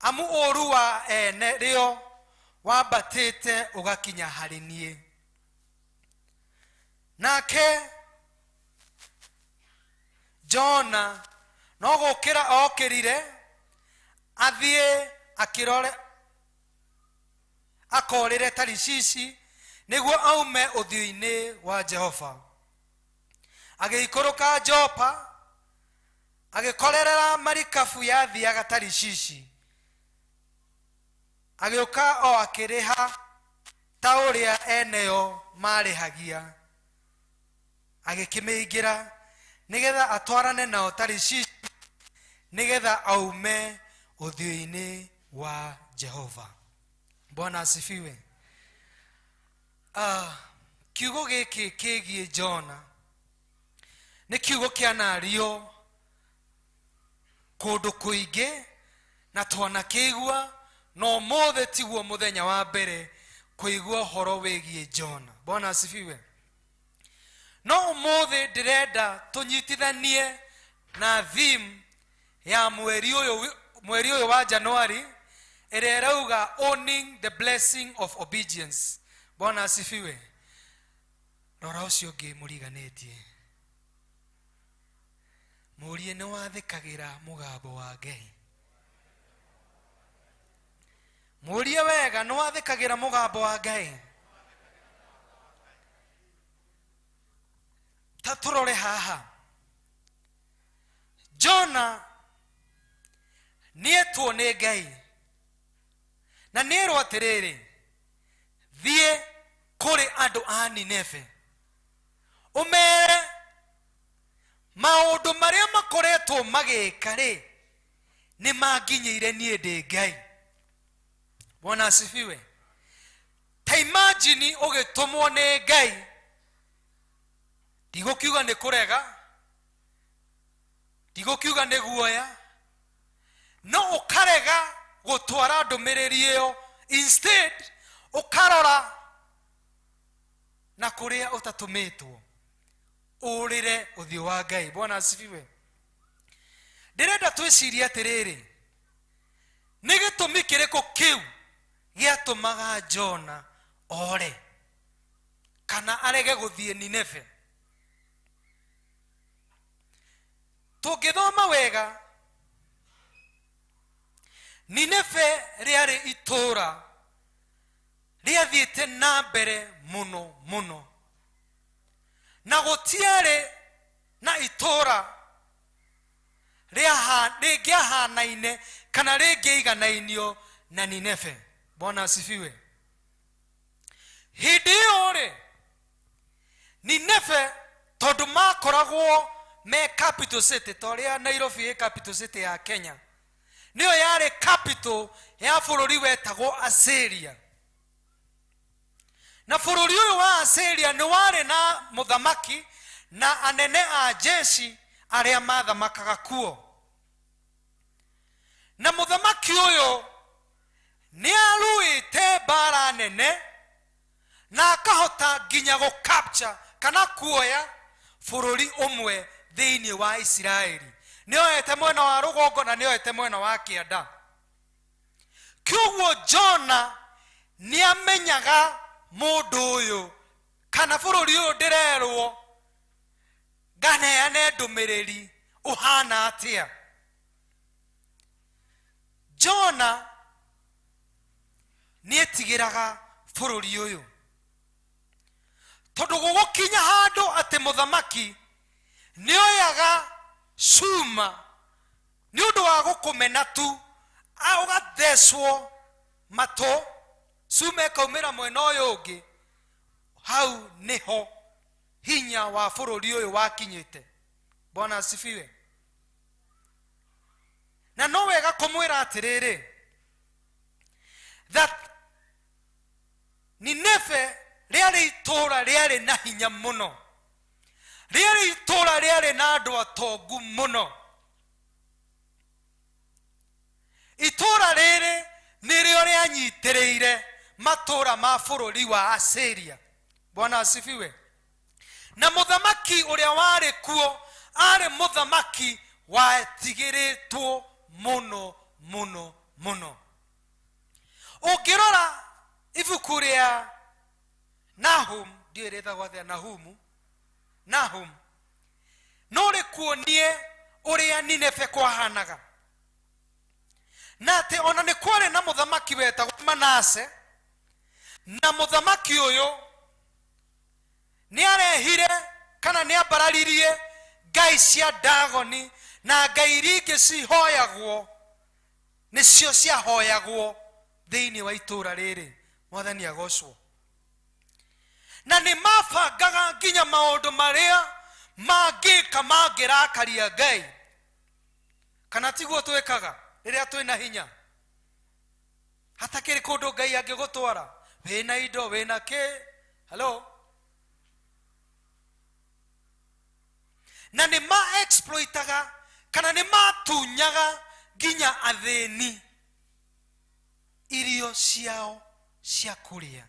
amu oru wa ene rio wambatite ugakinya hari nie. Nake Jona no gukira okirire athie akirore akorire Tarishishi niguo aume uthio-ini wa Jehova. Agiikoroka Jopa agikorerera marikabu yathiaga Tarishishi. Agioka o akiriha ta uria eneo marihagia. Agikimiingira nigetha atwarane nao Tarishishi nigetha aume uthio-ini wa Jehova. Bwana asifiwe. Kiugo giki kigie Jona ni kiugo kianario kundu kuingi na twana kigua no mothe tiguo muthenya wa mbere kuigua horo wigie Jona. Bwana asifiwe. No mothe ndirenda tunyitithanie na theme ya mweri uyu wa January ĩrĩa ĩrauga owning the blessing of obedience. Bwana asifiwe. Rora ũcio ũngĩ mũriganĩtie, mũrie nĩ wathĩkagĩra mũgambo wa Ngai. Mũrie wega nĩ wathĩkagĩra mũgambo wa Ngai. Ta tũrore haha, Jona nĩetwo nĩ Ngai na nĩerwo atĩrĩrĩ, thiĩ kũrĩ andũ a Nineve ũmere maũndũ marĩa makoretwo magĩka rĩ nĩ manginyĩire niĩ ndĩ Ngai. Bwana asifiwe. Ta imagine ũgĩtũmwo nĩ Ngai, ndigũkiuga nĩ kũrega, ndigũkiuga nĩ guoya, no ũkarega gũtwara ndũmĩrĩri ĩyo, instead ũkarora na kũrĩa ũtatũmĩtwo ũrĩre ũthiũ wa Ngai. Bwana asifiwe. Ndĩrenda twĩcirie atĩrĩrĩ, nĩ gĩtũmi kĩrĩkũ kĩu gĩatũmaga Jona ore kana arege gũthiĩ Nineve? Tũngĩthoma wega, Nineve rĩarĩ itũũra rĩathiĩte na mbere mũno mũno, na gũtiarĩ na itũũra rĩngĩahanaine kana rĩngĩiganainio na Nineve. Bwana asifiwe. Hĩndĩ ĩyo rĩ, Nineve tondũ makoragwo me capital city, torĩa Nairobi ĩ capital city ya Kenya, nĩyo yarĩ capital ya bũrũri wetagwo Assyria. Na bũrũri ũyũ wa Assyria nĩ warĩ na mũthamaki na anene a jeshi arĩa mathamakaga kuo. Na mũthamaki ũyũ nĩ aruĩte mbara nene na akahota nginya gũcapture kana kuoya bũrũri ũmwe thĩinĩ wa Isiraeli. Nĩoete mwena wa rũgongo na nĩoete mwena wa kĩanda. Kĩoguo Jona nĩamenyaga mũndũ ũyũ kana bũrũri ũyũ ndĩrerwo nganeane ndũmĩrĩri ũhana atĩa. Jona nĩetigĩraga bũrũri ũyũ tondũ gũgũkinya handũ atĩ mũthamaki nĩoyaga cuma nĩ ũndũ wa gũkũmena tu, ũgathecwo matũ, cuma ĩkaumĩra mwena ũyũ ũngĩ, hau nĩho hinya wa bũrũri ũyũ wakinyĩte. Bwana asifiwe. Na no wega kũmwĩra atĩrĩrĩ, that Nineve rĩarĩ itũũra rĩarĩ na hinya mũno, rĩarĩ itũũra rĩarĩ na andũ atongu mũno. Itũũra rĩrĩ nĩrĩo rĩanyitĩrĩire matũũra ma bũrũri wa Assyria. Bwana asifiwe. Na mũthamaki ũrĩa warĩ kuo arĩ mũthamaki watigĩrĩtwo mũno mũno muno. Ũngĩrora ibuku rĩa Nahum, ndio ĩrĩtagwo atĩa, Nahum, no rĩkuonie ũrĩa Nineve kwahanaga, na atĩ ona nĩ kwarĩ na mũthamaki wetagwo Manase, na mũthamaki ũyũ nĩ arehire kana nĩ ambararirie ngai cia Dagoni na ngai iria ingĩ cihoyagwo nĩcio ciahoyagwo thĩinĩ wa itũũra rĩrĩ. Mwathani agocwo. Na nĩ mabangaga nginya maũndũ marĩa mangĩka mangĩrakaria Ngai. Kana tiguo twĩkaga rĩrĩa twĩna hinya? Hatakĩrĩ kũndũ Ngai angĩgũtwara wĩna indo, wĩna kĩ? Hello? Na nĩ ma-exploitaga kana nĩ matunyaga nginya athĩni irio ciao cia kũrĩa,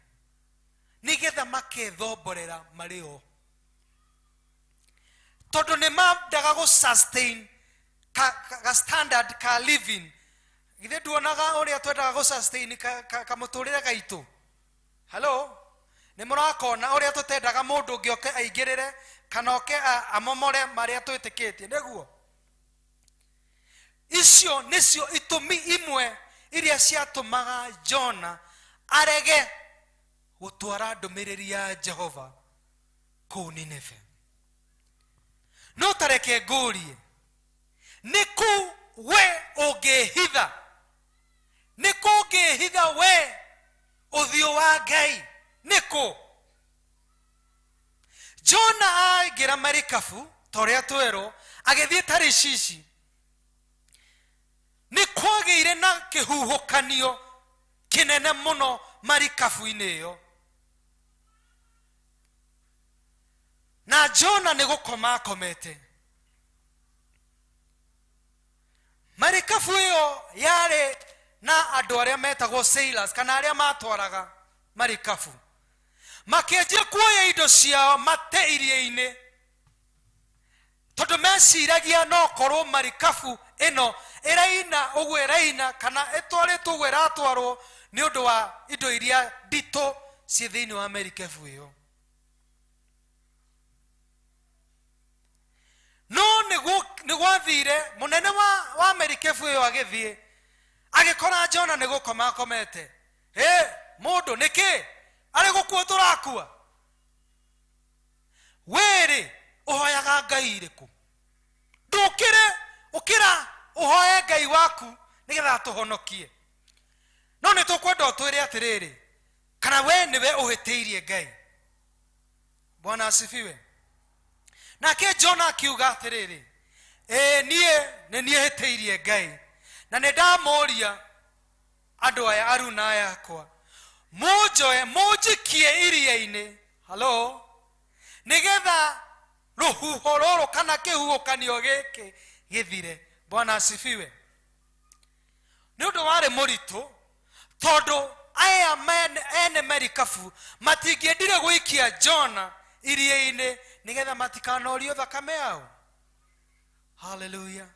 nĩgetha makethomborera marĩ o, tondũ nĩ mendaga gũ-sustain ka standard ka living. Githĩ nduonaga ũrĩa twendaga gũ-sustain kamũtũrĩre gaitũ? Hello? Nĩ mũrakona ũrĩa tũtendaga mũndũ ũngĩ oke aingĩrĩre kana oke amomore marĩa twĩtĩkĩtie, nĩguo? Icio nĩcio itũmi imwe iria ciatũmaga Jona arege gũtwara ndũmĩrĩri ya Jehova kũu Nineve. No tareke ngũrie, nĩkũ we ũngĩhitha? Nĩkũ ũngĩhitha we ũthiũ wa Ngai? Nĩkũ? Jona aingĩra marikabu ta ũrĩa twerwo, agĩthiĩ Tarishishi. Nĩ kwagĩire na kĩhuhũkanio kĩnene mũno marikabu-inĩ ĩyo, na Jona nĩ gũkoma akomete. Marikabu ĩyo yarĩ na andũ arĩa metagwo sailors, kana arĩa matwaraga marikabu, makĩanjia kuoya indo ciao mate iria-inĩ, tondũ meciragia no korwo marikabu ĩno ĩraina ũguo ĩraina, kana ĩtwarĩtwo ũguo ĩratwarwo nĩ ũndũ wa indo iria nditũ ciĩ thĩinĩ wa marikabu ĩyo. No nĩ gwathire mũnene wa marikabu ĩyo agĩthiĩ agĩkora Jona nĩ gũkoma akomete. Mũndũ nĩkĩ? Arĩ gũkua tũrakua? Wĩrĩ ũhoyaga Ngai irĩkũ? Ũkĩra ũhoye Ngai waku nĩgetha atũhonokie. No nĩ tũkwenda ũtwĩre atĩrĩrĩ, kana we nĩwe ũhĩtĩirie Ngai? Bwana asifiwe. Nake Jona akiuga atĩrĩrĩ, niĩ nĩ niĩ hĩtĩirie Ngai, na nĩ ndamũria andũ aya aruna aya akwa mũnjoe mũnjikie iria-inĩ. Hello? Nĩgetha rũhuho rũrũ kana kĩhuhũkanio gĩkĩ gĩthire. Bwana asifiwe. Nĩ ũndũ warĩ mũritũ, tondũ aya ene marikabu matingĩendire gũikia Jona iria-inĩ nĩgetha matikanorio thakame yao. Hallelujah.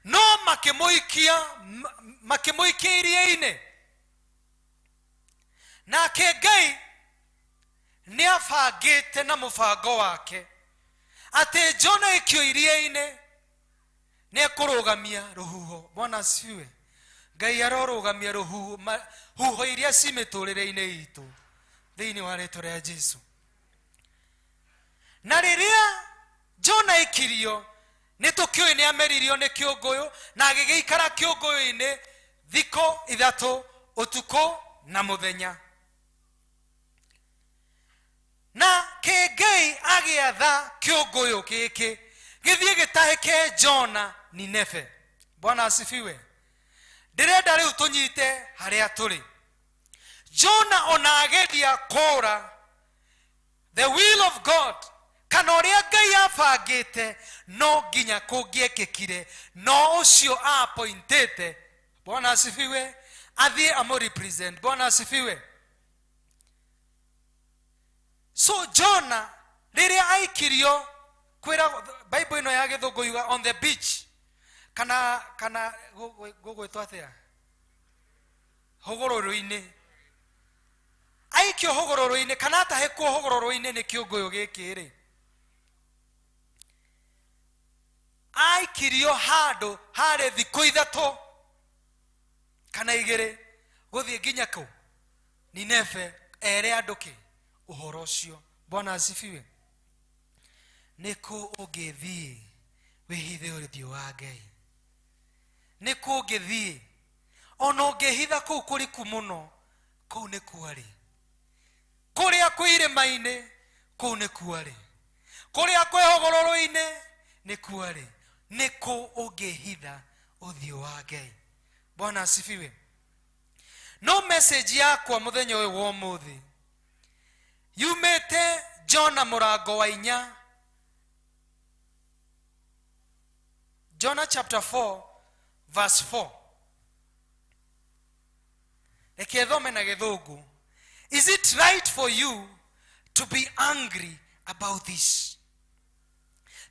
No makĩmũikia iria-inĩ, nake Ngai nĩ abangĩte na mũbango wake atĩ Jona ikio iria-inĩ nĩ ekũrũgamia rũhuho. Bwana asifiwe. Ngai arorũgamia huho iria ci mĩtũrĩre-inĩ itũ thĩinĩ wa rĩĩtwa rĩa Jesũ. Na rĩrĩa Jona ikirio, nĩ tũkĩũĩ nĩ ameririo nĩ kĩũngũyũ na agĩgĩikara kĩũngũyũ-inĩ thikũ 3 ũtukũ na mũthenya. Na Ngai agĩatha kĩũngũyũ gĩkĩ gĩthiĩ gĩtahĩke Jona Nineve. Bwana asifiwe. Ndĩrenda rĩu tũnyite harĩa tũrĩ. Jona ona ageria kũra the will of God, kana ũrĩa Ngai abangĩte, no nginya kũngĩekĩkire no ũcio appointete. Bwana asifiwe. Athiĩ amũrepresent. Bwana asifiwe. So Jona rĩrĩa aikirio, kwĩra Bible ĩno ya gĩthũngũ yuga on the beach, kana gũgwĩtwo atĩa, hogororo-ini aikio hogororo-ini kana atahekwo hogororo-ini nĩ kĩũngũyũ gĩkĩ rĩ aikirio handũ harĩ thikũ ithatũ kana igĩrĩ gũthiĩ nginya kũu Nineve ere andũ kĩ ũhoro ũcio. Bwana asifiwe. Nĩkũ ũngĩthiĩ wĩhithe ũthiũ wa Ngai? Nĩkũ ũngĩthiĩ ona ũngĩhitha kũu kũriku mũno? Kũu nĩ kwarĩ. Kũrĩa kwĩ irĩma-inĩ kũu nĩ kwarĩ. Kũrĩa kwĩ hũgũrũrũ-inĩ nĩ kwarĩ. Nĩkũ ũngĩhitha ũthiũ wa Ngai? Bwana asifiwe. No message yakwa mũthenya ũyũ wa ũmũthĩ yumĩte Jona mũrango wa 4, Jonah chapter 4 verse 4. Reke thome na gĩthũngũ. Is it right for you to be angry about this?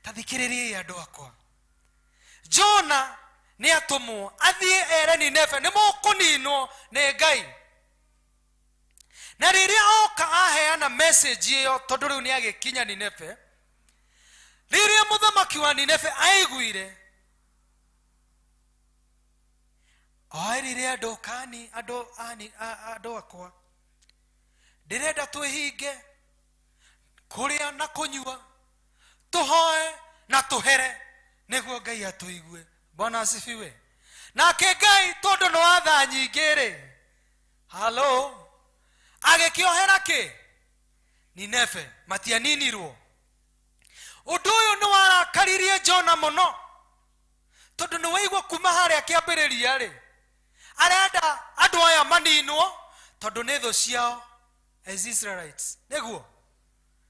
Tathikĩrĩriai andũ akwa. Jona nĩ atũmwo athiĩ ere Nineve nĩ mũkũninwo nĩ Ngai. Na rĩrĩa oka aheana message ĩyo tondũ rĩu nĩ agĩkinya Nineve, rĩrĩa mũthamaki wa Nineve aiguire rĩrĩa andũ akwa ndĩrenda twĩhinge kũrĩa na kũnyua tũhoe na tũhere nĩguo Ngai atũigue. Bwana asifiwe. Nake Ngai tondũ nĩ wa tha nyingĩ rĩ halo agĩkĩohera kĩ Nineve matianinirwo. Ũndũ ũyũ nĩ warakaririe Jona mũno tondũ nĩ waigua kuma harĩa kĩambĩrĩria rĩ arenda andũ aya maninwo tondũ nĩ thũ ciao as Israelites. Nĩguo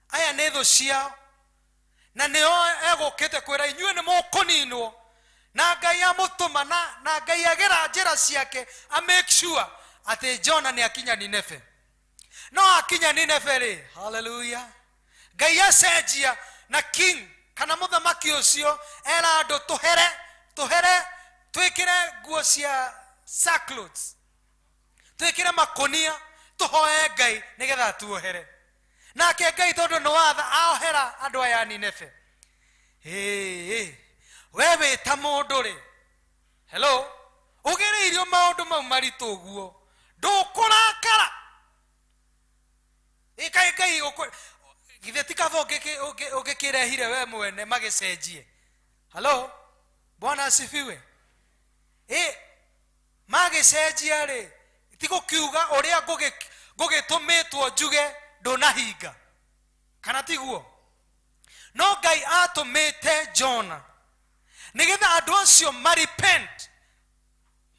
aya nĩ thũ ciao na nĩo egũkĩte kwĩra inyuĩ nĩ mũkũninwo na Ngai amũtũma na Ngai agera njĩra ciake a make sure atĩ Jona nĩ akinya Nineve. No akinya Nineve rĩ hallelujah Ngai acenjia na king kana mũthamaki ũcio era andũ tũhere twĩkĩre nguo cia sackcloth twĩkĩre makonia tũhoe Ngai nĩgetha tuohere. Nake Ngai tondũ nĩ watha ahohera andũ aya Nineve. We wĩta mũndũ rĩ hello ũgereirio maũndũ mau maritũ ũguo ndũkũrakara. Ngai githĩ ti kaba ũngĩkĩrehire we mwene magĩcenjie. Hello Bwana asifiwe. Magĩcenjia rĩ ti gũkiuga ũrĩa ngũgĩtũmĩtwo njuge ndũnahinga kana tiguo. No Ngai atũmĩte Jona nĩgetha andũ acio marepent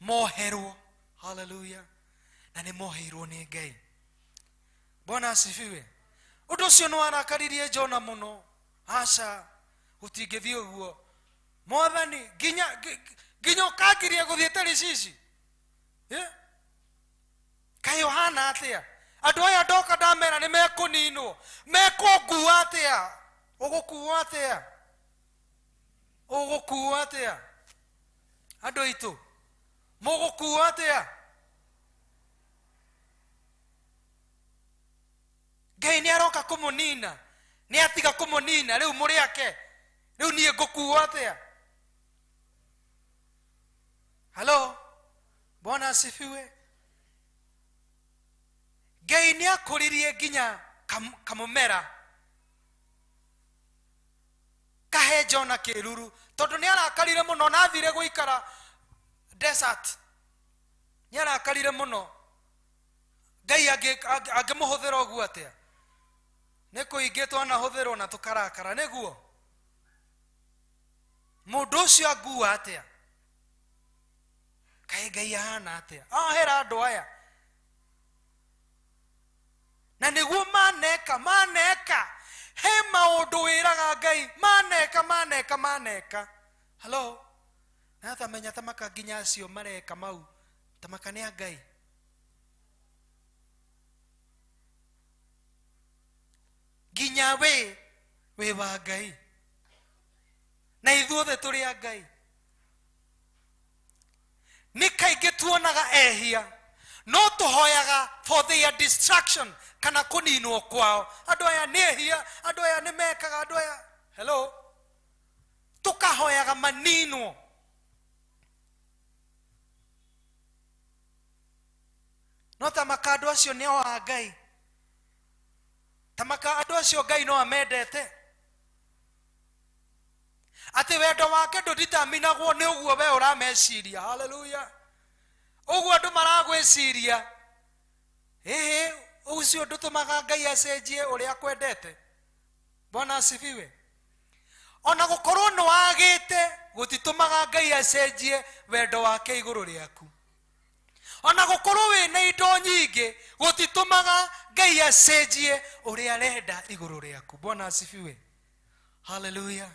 moherwo. Hallelujah. Na nĩ moheirwo nĩ Ngai. Bwana asifiwe. Ũndũ ũcio nĩ warakaririe Jona mũno. Aca gũtingĩthiĩ ũguo Mwathani nginya ũkangiria gũthiĩ Tarishishi. Kaĩ ũhana atĩa? Andũ aya ndoka ndamera nĩ mekũninwo mekũngua atĩa? Ũgũkuo atĩa? Ũgũkuo atĩa? Andũ aitũ mũgũkuo atĩa? Ngai nĩ aroka kũmũnina nĩ atiga kũmũnina rĩu mũrĩ ake rĩu niĩ ngũkuo atĩa? Hello Bwana asifiwe. Ngai nĩ akũririe nginya kamũmera kahe Jona kĩruru tondũ nĩ arakarire mũno na athire gũikara desert. Nĩ arakarire mũno. Ngai angĩmũhũthĩra ũguo atĩa? Nĩ kũingĩtwo anahũthĩrwo na tũkarakara nĩguo. Mũndũ ũcio angua atĩa? Kaĩ Ngai ahana atĩa? Ahera andũ aya na nĩguo maneka he maũndũ wĩraga Ngai maneka. Hello na tamenya tamaka nginya acio mareka mau tamaka nĩ a Ngai. Nginya we wa Ngai na ithuothe tũrĩ a Ngai. Nĩ kaingĩ tuonaga ehia no tuhoyaga for their destruction kana kuninwo kwao. Andu aya nehia, andu aya nimekaga, andu aya hello, tukahoyaga maninwo. No tamaka andu acio nio a Ngai, tamaka andu acio Ngai no amendete, ati wendo wake ndutitaminagwo ni uguo we urameciria. Hallelujah. Uguo andu maragwiciria ucio ndutumaga Ngai acenjie uria kwendete. Bwana asifiwe. Ona gukorwo no agite gutitumaga Ngai acenjie wendo wake iguru riaku. Ona gukorwo we na indo nyingi gutitumaga Ngai acenjie uria arenda iguru riaku. Bwana asifiwe. Hallelujah.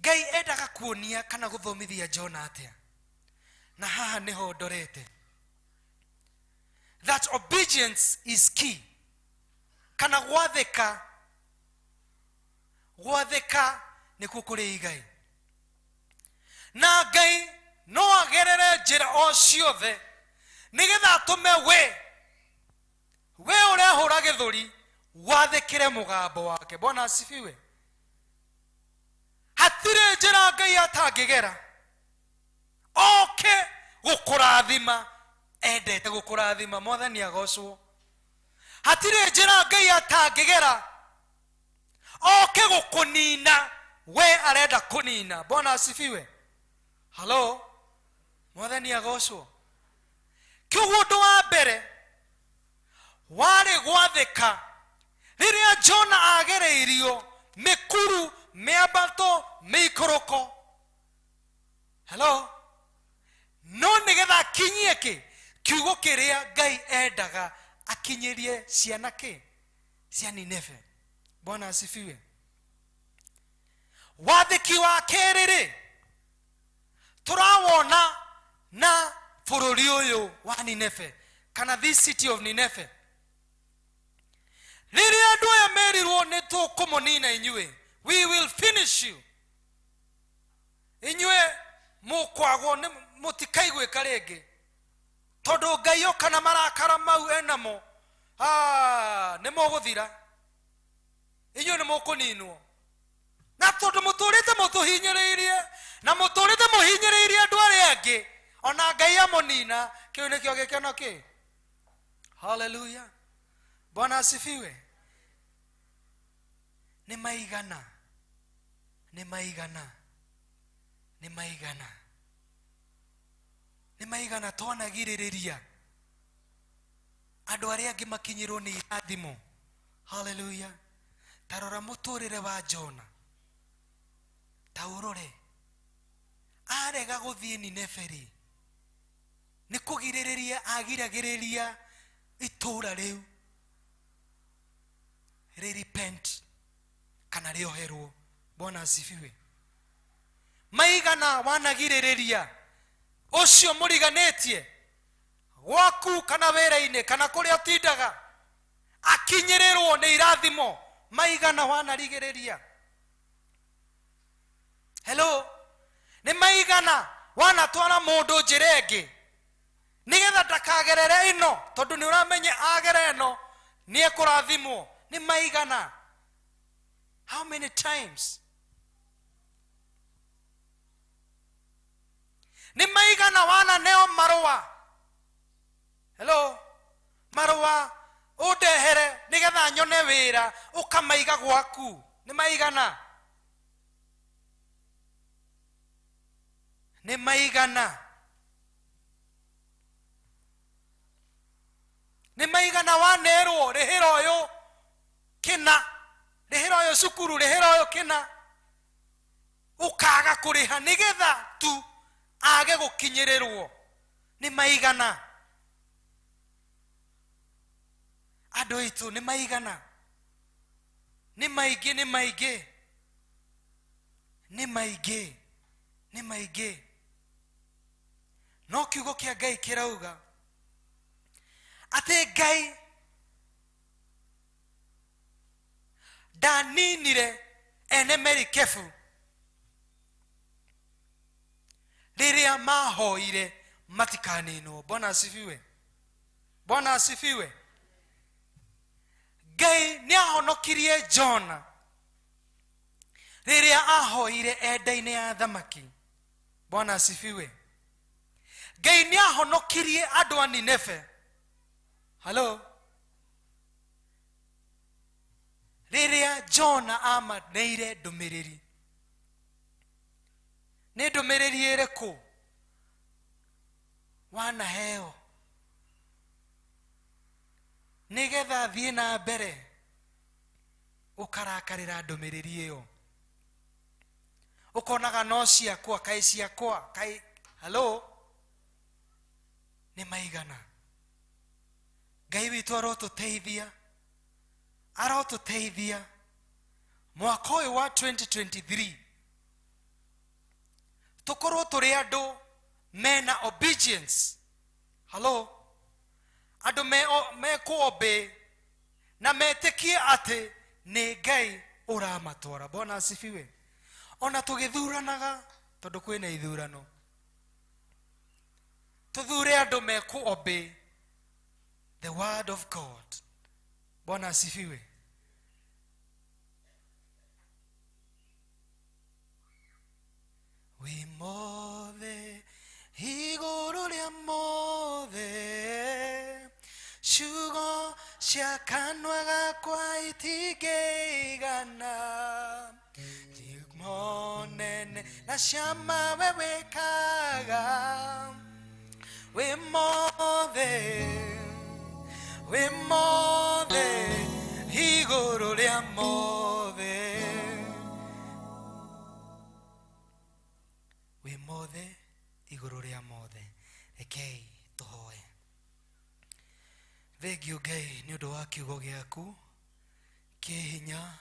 Ngai endaga kuonia kana guthomithia Jona atia, na haha niho ndorete that obedience is key. Kana gwathika ni kukuri Ngai, na Ngai no agerere njira o ciothe nigetha atume we urehura githuri wathikire mugambo wake. Bwana asifiwe. Hatire njira Ngai atangigera oke gukurathima, endete gukurathima. Mwathani agocwo. Hatire njira Ngai atangigera oke gukunina, we arenda kunina. Bwana asifiwe. Hello. Mwathani agocwo. Kiugundu wa mbere wari gwathika riria Jona agereirio mikuru miambato mikoroko. Hello. No nigetha kinyie ki kiugo kiria Ngai endaga akinyirie ciana ki cia Nineve. Bwana asifiwe. Wathiki wa keriri turawona na bururi uyu wa Nineve, kana this city of Nineve. Riria andu aya merirwo ni tukumunina inyue, we will finish you. Inyue mukwagwo ni mutikaigwika ringi tondu Ngai oka na marakara mau enamo ni muguthira. Inyue ni mukuninwo na tondu muturite mutuhinyiriirie na muturite muhinyiriirie andu aria angi, ona Ngai amunina. Kiu nikio gikeno ki. Hallelujah. Bwana asifiwe. Ni maigana, ni maigana, ni maigana, ni maigana twanagiririria andu aria angi makinyirwo ni irathimo. Hallelujah. Tarora muturire wa Jona, taurore arega guthie Nineve, ni kugiririria agiragiriria itura riu repent kana rioherwo. Bwana asifiwe. Maigana wanagiririria ucio muriganetie gwaku kana wera-ini kana kuria utindaga akinyirirwo ni irathimo. Maigana wanarigiriria. Hello. Ni maigana wanatwara mundu njira ingi nigetha ndakagerere ino tondu ni uramenya agere ino ni ekurathimwo. Ni maigana. How many times? Ni maigana wana neo marua. Hello. Marua udehere nigetha nyone wira ukamaiga gwaku. Ni maigana. Ni maigana. Ni maigana wanerwo rihiro yo kina, rihiro yo sukuru, rihiro yo kina ukaga kuriha nigetha tu age gukinyirirwo. Ni maigana. Andu itu ni maigana. Ni maigi, ni maigi, ni maigi, ni maigi. No kiugo kia Ngai kirauga ati Ngai ndaninire ene merikebu rĩrĩa mahoire matikaninwo. Bwana asifiwe. Bwana asifiwe. Ngai nĩ ahonokirie Jona rĩrĩa ahoire enda-inĩ ya thamaki. Bwana asifiwe. Ngai nĩ ahonokirie andũ a Nineve. Halo. Rĩrĩa Jona amaneire ndũmĩrĩri. Nĩ ndũmĩrĩri ĩrĩkũ wanaheo nĩgetha thiĩ na mbere ũkarakarĩra ndũmĩrĩri ĩyo? Ũkonaga no ciakwa kaĩ ciakwa kaĩ. Halo. Nĩ maigana. Ngai witũ arotũteithia mwaka ũyũ wa 2023 tũkorwo tũrĩ andũ mena obedience. Halo. Andũ mekũobĩ na metĩkie atĩ nĩ Ngai ũramatwara. Bwana asifiwe. Ona tũgĩthuranaga tondũ kwĩna ithurano, tũthure andũ mekũobĩ the word of God. Bwana asifiwe. Wi mothe igũrũ rĩa mothe, ciugo cia kanua gakwa itingĩigana, monene na ciama we wĩkaga. Wi mothe igũrũ rĩa mothe. Wi mothe igũrũ rĩa mothe. Rekei tũhoe. Thengiũ Ngai nĩ ũndũ wa kiugo gĩaku kĩhinya,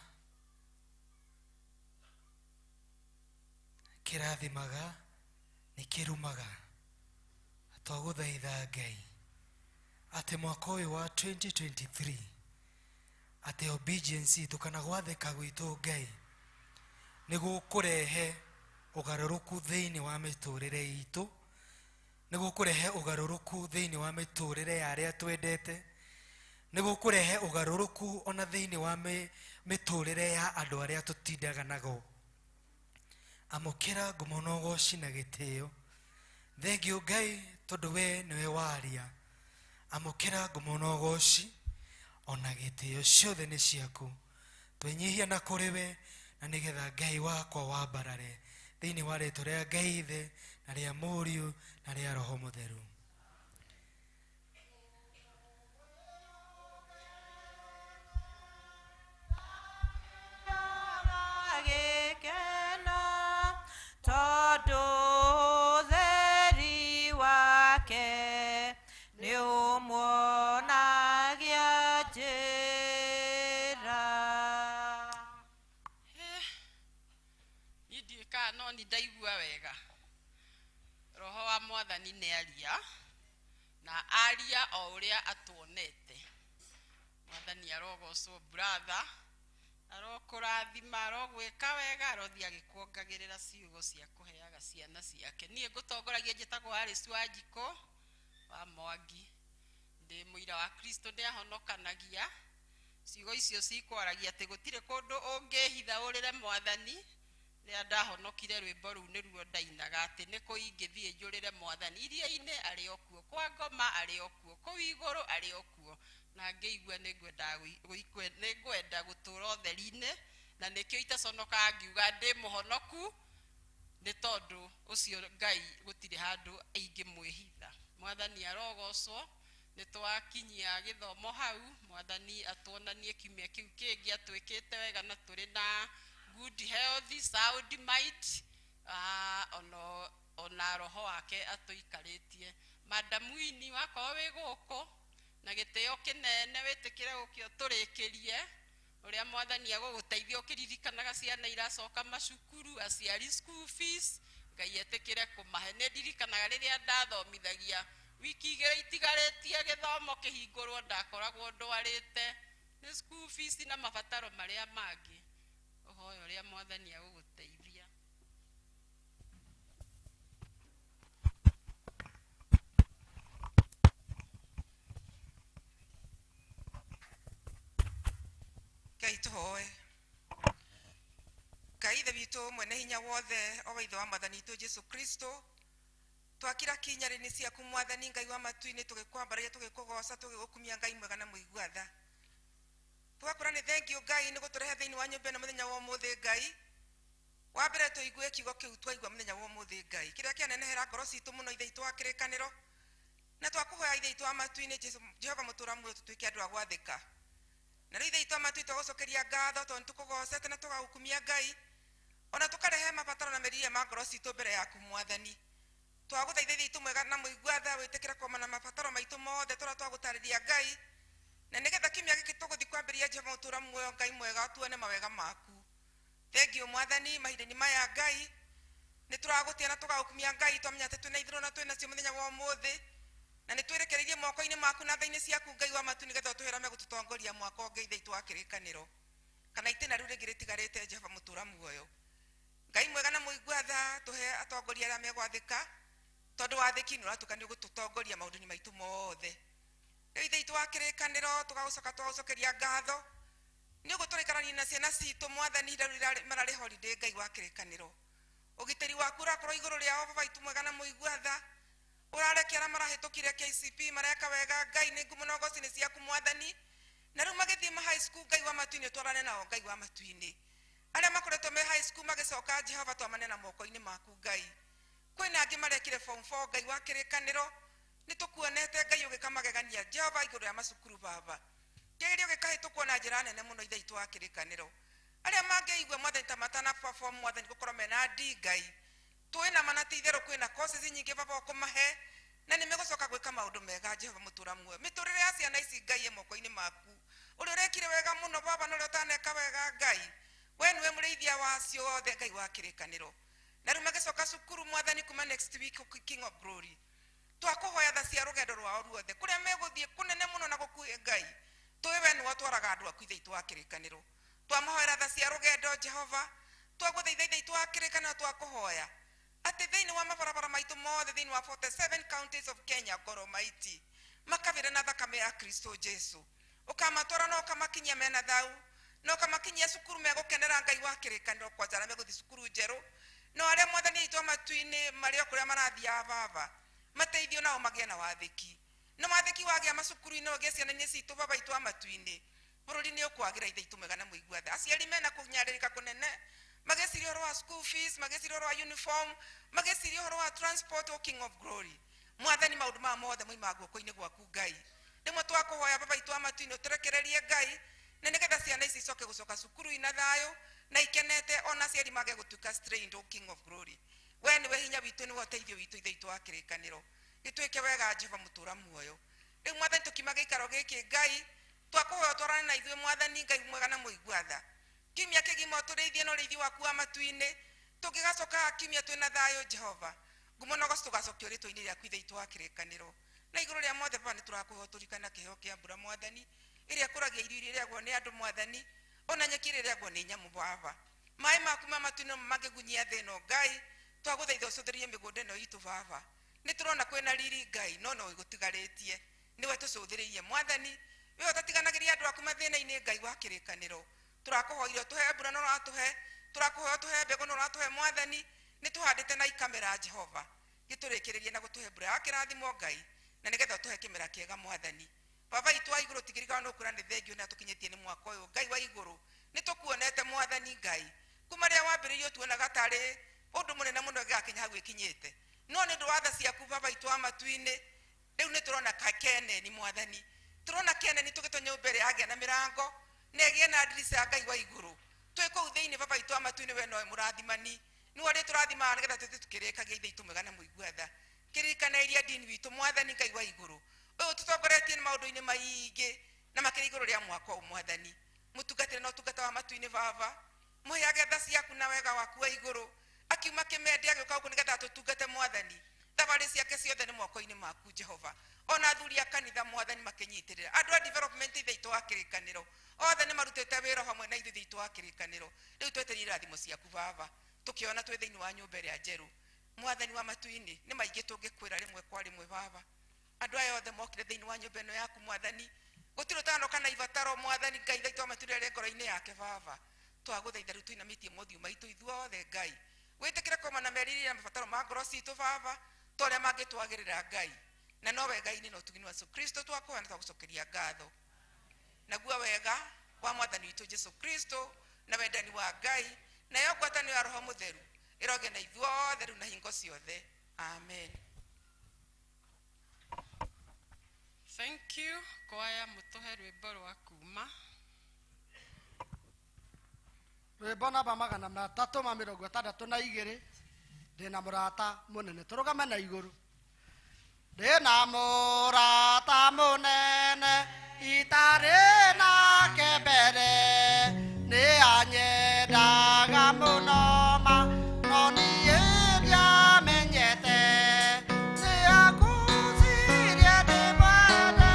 kĩrathimaga, nĩ kĩrumaga. Twagũthaitha Ngai atĩ mwaka ũyũ wa 2023 atĩ obedience itũ kana gwathĩka gwitũ Ngai nĩ gũkũrehe ũgarũrũku thĩinĩ wa mĩtũrĩre itũ, nĩ gũkũrehe ũgarũrũku thĩinĩ wa mĩtũrĩre ya arĩa twendete, nĩ gũkũrehe ũgarũrũku ona thĩinĩ wa mĩtũrĩre ya andũ arĩa tũtindaga nago. Amũkĩra ngumo na ũgooci na gĩtĩo. Thengiũ Ngai tondũ we nĩwe waria. Amũkĩra ngumo na ũgooci ona gĩtĩo, ciothe nĩ ciaku. Twenyihia na kũrĩ we, na nĩgetha Ngai wakwa wambarare thĩinĩ wa rĩĩtwa rĩa Ngai Ithe na rĩa Mũriũ na rĩa Roho Mũtheru. Tondũ ũtheri wake nĩ ũmuonagia njĩra. Niĩ ndiũĩ kana no nĩ ndaigua wega. Roho wa Mwathani nĩ aria, na aria o ũrĩa atuonete. Mwathani arogocwo brother, arokũrathima, arogwĩka wega, arothi agĩkuongagĩrĩra ciugo cia kũheaga ciana ciake. Niĩ ngũtongoragia njĩtagwo Alice Wanjikũ wa Mwangi. Ndĩ mũira wa Kristo nĩ ahonokanagia. Ciugo icio cikwaragia atĩ gũtirĩ kũndũ ũngĩhitha ũrĩre Mwathani. Rĩrĩa ndahonokire rwĩmbo rũu nĩruo ndainaga atĩ nĩ kũ ingĩthiĩ njũrĩre Mwathani. Iria-inĩ arĩ o kuo, kwa ngoma arĩ o kuo, kũu igũrũ arĩ o kuo. Na ngĩigua nĩngwenda gũtũũra ũtheri-inĩ, na nĩkĩo itaconokaga ngiuga ndĩ mũhonoku, nĩ tondũ ũcio Ngai gũtirĩ handũ ingĩmwĩhitha. Mwathani arogocwo. Nĩ twakinyia gĩthomo hau, Mwathani atuonanie kiumia kĩu kĩngĩ atwĩkĩte wega na tũrĩ na good health, sound mind, ona roho wake atũikarĩtie. Madam Winnie wakorwo wĩ gũkũ na gĩtĩo kĩnene, wĩtĩkĩre gũkĩo tũrĩkĩrie ũrĩa Mwathani agũgũteithia ũkĩririkanaga ciana iracoka macukuru, aciari school fees, Ngai etĩkĩre kũmahe. Nĩ ndirikanaga rĩrĩa ndathomithagia wiki igĩrĩ itigarĩtie gĩthomo kĩhingũrwo, ndakoragwo ndwarĩte nĩ school fees na mabataro marĩa mangĩ ũhoyo ũrĩa mwathani agũgũteithia. Ngai tũhoe. Ngai ithe witũ mwene hinya wothe o Ithe wa Mwathani witũ Jesu Kristo, twakira kinya-inĩ ciaku Mwathani Ngai wa matu-inĩ tũgĩkwambararia tũgĩkũgoca tũgĩgũkumia Ngai mwega na mũigua tha. Tũgakũra nĩ thengiũ Ngai nĩ gũtũrehe thĩinĩ wa nyũmba ĩno mũthenya wa ũmũthĩ Ngai. Wa mbere tũigue kiugo kĩu twaigua mũthenya wa ũmũthĩ Ngai, kĩrĩa kĩanenehera ngoro citũ mũno ithe itũ wa kĩrĩkanĩro, na twakũhoya ithe itũ wa matu-inĩ Jehova mũtũũra muoyo tũtuĩke andũ a gwathĩka. Na rĩu ithe itũ wa matu tũgũcokeria ngatho tondũ tũkũgocete na tũgagũkumia Ngai, ona tũkarehe mabataro na merirĩria ma ngoro citũ mbere yaku Mwathani. Twagũthaitha ithe itũ mwega na mũigua tha wĩtĩkĩra kuona mabataro maitũ mothe tũrĩa twagũtarĩria Ngai, na nĩgetha kiumia gĩkĩ tũgũthiĩ kwambĩrĩria Jehova mũtũũra muoyo Ngai mwega tuone mawega maku. Thengiũ Mwathani mahinda-inĩ maya Ngai, nĩ tũragũtia na tũgagũkumia Ngai twamenya atĩ twĩna ithirũ na twĩna cio mũthenya wa ũmũthĩ, na nĩ twĩrekereirie moko-inĩ maku na tha-inĩ ciaku Ngai wa matu nĩgetha ũtũhĩra megũtũtongoria mwaka ũngĩ ithe itũ wa kĩrĩkanĩro, kana itĩna rĩu rĩngĩ rĩtigarĩte Jehova mũtũũra muoyo. Ngai mwega na mũigua tha tũhe atongoria arĩa megwathĩka, tondũ wathĩki nĩ ũratukanio gũtũtongoria maũndũ-inĩ maitũ mothe. Rĩu ithe itũ wa kĩrĩkanĩro tũgagũcoka tũgagũcokeria ngatho nĩ ũgũtũraikarania na ciana citũ Mwathani rĩu mararĩ holiday Ngai wa kĩrĩkanĩro. Ũgitĩri waku ũrakorwo igũrũ rĩao baba itũ mwega na mũigua tha, ũrarekia arĩa marahĩtũkire KCP mareka wega Ngai nĩ ngumo na ũgooci nĩ ciaku Mwathani, na rĩu magĩthiĩ high school Ngai wa matu-inĩ twarane nao Ngai wa matu-inĩ. Arĩa makoretwo me high school magĩcoka Jehova twamane na moko-inĩ maku Ngai. Kwĩna angĩ marekire form 4 Ngai wa kĩrĩkanĩro, nĩ tũkuonete Ngai ũgĩkamagegania Jehova igũrũ rĩa macukuru baba. Kĩgerio gĩkahĩtũkwo na njĩra nene mũno ithe itũ wa kĩrĩkanĩro. Arĩa mangĩigua Mwathani ta matana perform Mwathani gũkorwo mena D Ngai, tũĩ na mana ti itherũ kwĩna courses nyingĩ baba ũkũmahe, na nĩ megũcoka gwĩka maũndũ mega Jehova mũtũũra muoyo. Mĩtũrĩre ya ciana ici Ngai ĩ moko-inĩ maku, ũrĩa ũrekire wega mũno baba na ũrĩa ũtaneka wega Ngai, we nĩwe mũrĩithia wacio othe Ngai wa kĩrĩkanĩro. Na rĩu magĩcoka cukuru Mwathani kuma next week King of Glory, twakũhoya tha cia rũgendo rwao ruothe kũrĩa megũthiĩ kũnene mũno na gũkuhĩ Ngai, tũĩ we nĩ watwaraga andũ aku ithe itũ wa kĩrĩkanĩro. Twamahoera tha cia rũgendo Jehova, twagũthaitha ithe itũ wa kĩrĩkanĩro twakũhoya atĩ thĩinĩ wa mabarabara maitũ mothe thĩinĩ wa 47 counties of Kenya God Almighty makavĩre na thakame ya Kristo Jesu, ũkamatwara na ũkamakinyia mena thau, na ũkamakinyia cukuru megũkenera Ngai wa kĩrĩkanĩro kwanja arĩa megũthiĩ cukuru njerũ, na arĩa Mwathani itũ matu-inĩ marĩ o kũrĩa marathiaga baba mateithio nao magĩe na wathĩki. Na wathĩki wagĩa macukuru-inĩ ũgĩe ciana-inĩ citũ baba itũ matu-inĩ, bũrũri nĩ ũkwagĩra ithe itũ mwega na mũigua tha. Aciari mena kũnyarĩrĩka kũnene, magĩciria ũhoro wa school fees, magĩciria ũhoro wa uniform, magĩciria ũhoro wa transport o King of Glory. Mwathani maũndũ maya mothe moima guoko-inĩ gwaku Ngai. Rĩmwe twakũhoya baba itũ matu-inĩ ũtũrekererie Ngai, na nĩgetha ciana ici icoke gũcoka cukuru ina thayũ na ikenete ona aciari mage gũtuĩka strained o King of Glory. We nĩwe hinya witũ, nĩwe ũteithio witũ ithe itũ wa kĩrĩkanĩro. Gĩtuĩke wega Jehova mũtũũra muoyo. Rĩu Mwathani tũkiuma gĩikaro gĩkĩ Ngai, twakũhoya twarane na ithuĩ Mwathani Ngai mwega na mũigua tha. Kiumia kĩgima ũtũrĩithie na ũrĩithi waku wa matu-inĩ, tũngĩgacoka kiumia twĩna thayũ Jehova, ngumo na ũgooci tũgacokio rĩtwa-inĩ rĩaku ithe itũ wa kĩrĩkanĩro. Na igũrũ rĩa mothe baba nĩ tũrakũhoya tũrikana kĩheo kĩa mbura Mwathani, ĩrĩa kũragia irio iria rĩagwo nĩ andũ Mwathani, ona nyeki ĩrĩa rĩagwo nĩ nyamũ baba. Maĩ maku ma matu-inĩ mangĩgunyia thĩ ĩno Ngai, twagũthaitha ũcũthĩrĩrie mĩgũnda ĩno itũ baba. Nĩ tũrona kwĩna riri Ngai, no no ũgũtigarĩtie, nĩwe tũcũthĩrĩirie Mwathani, we ũtatiganagĩria andũ aku mathĩna-inĩ Ngai wa kĩrĩkanĩro. Tũrakũhoire ũtũhe mbura na ũratũhe, tũrakũhoya ũtũhe mbegũ na ũratũhe Mwathani, nĩ tũhandĩte na ikamera Jehova, gĩtũrĩkĩrĩrie na gũtũhe mbura ya kĩrathimo Ngai, na nĩgetha ũtũhe kĩmera kĩega Mwathani. Baba itũ wa igũrũ tigĩrĩra no kũra nĩ thengio na tũkinyĩtie nĩ mwaka ũyũ Ngai wa igũrũ, nĩ tũkuonete Mwathani Ngai, kuma rĩrĩa wambĩrĩirie tuonaga tarĩ ũndũ mũnene mũno gĩgakinya hau gĩkinyĩte, no nĩ ũndũ wa tha ciaku baba itũ wa matu-inĩ, rĩu nĩ tũrona keneni Mwathani, tũrona keneni tũgĩtwo nyũmba ĩrĩa yagĩa na mĩrango na ĩgĩe na ndirica ya Ngai wa igũrũ. Twĩ kũu thĩinĩ baba itũ wa matu-inĩ we nowe mũrathimani, nĩwe ũrĩ tũrathimaga nĩgetha tũthiĩ tũkĩrĩkagia ithe itũ mwega na mũigua tha. Kĩririkana iria ndini witũ Mwathani Ngai wa igũrũ, ũyũ tũtongoretie nĩ maũndũ-inĩ maingĩ na makĩria igũrũ rĩa mwaka ũyũ Mwathani. Mũtungatĩre na ũtungata wa matu-inĩ baba, mũheage tha ciaku na wega waku wa igũrũ, akiuma kĩmendi agĩũka gũkũ nĩgetha tũtungate Mwathani. thabarĩ ciake ciothe nĩ moko-inĩ maku Jehova. Ona athuri a kanitha Mwathani makĩnyitĩrĩra, andũ a development ithe itũ wa kĩrĩkanĩro othe nĩ marutĩte wĩra hamwe na ithuĩ itũ wa kĩrĩkanĩro. Rĩu twetereire irathimo ciaku Baba, tũkĩona twĩ thĩinĩ wa nyũmba ĩrĩa njerũ. Mwathani wa matu-inĩ, nĩ maingĩ tũngĩkwĩra rĩmwe kwa rĩmwe Baba. Andũ aya othe mokire thĩinĩ wa nyũmba ĩno yaku Mwathani, gũtirĩ ũtano kana ibataro Mwathani Ngai ithe itũ wa matu rĩrĩa ngoro-inĩ yake Baba. Twagũthaitha rĩu tuinamĩtie mothiũ maitũ ithuothe Ngai, wĩtĩkĩre kũma na merirĩria na mabataro ma ngoro citũ Baba, ta ũrĩa mangĩtwagĩrĩra Ngai. Na no wega-inĩ na ũtugani wa Yesu Kristo twakũhana twagũcokeria ngatho. Naguo wega wa Mwathani witũ Yesu Kristo na wendani wa Ngai na yo ngwatanĩro ya Roho Mũtheru ĩroge na ithuothe rĩu na hingo ciothe. Amen. Thank you. Kwaya mũtũhe rwĩmbo rwa kuma. Rwĩmbo namba 362 ndĩna mũrata mũnene. Tũrũgame na igũrũ. Ndĩna mũrata mũnene itarĩ nake mbere, nĩ anyendaga mũno ma no niĩ ndiamenyete. Nĩ angucirie ndĩmwende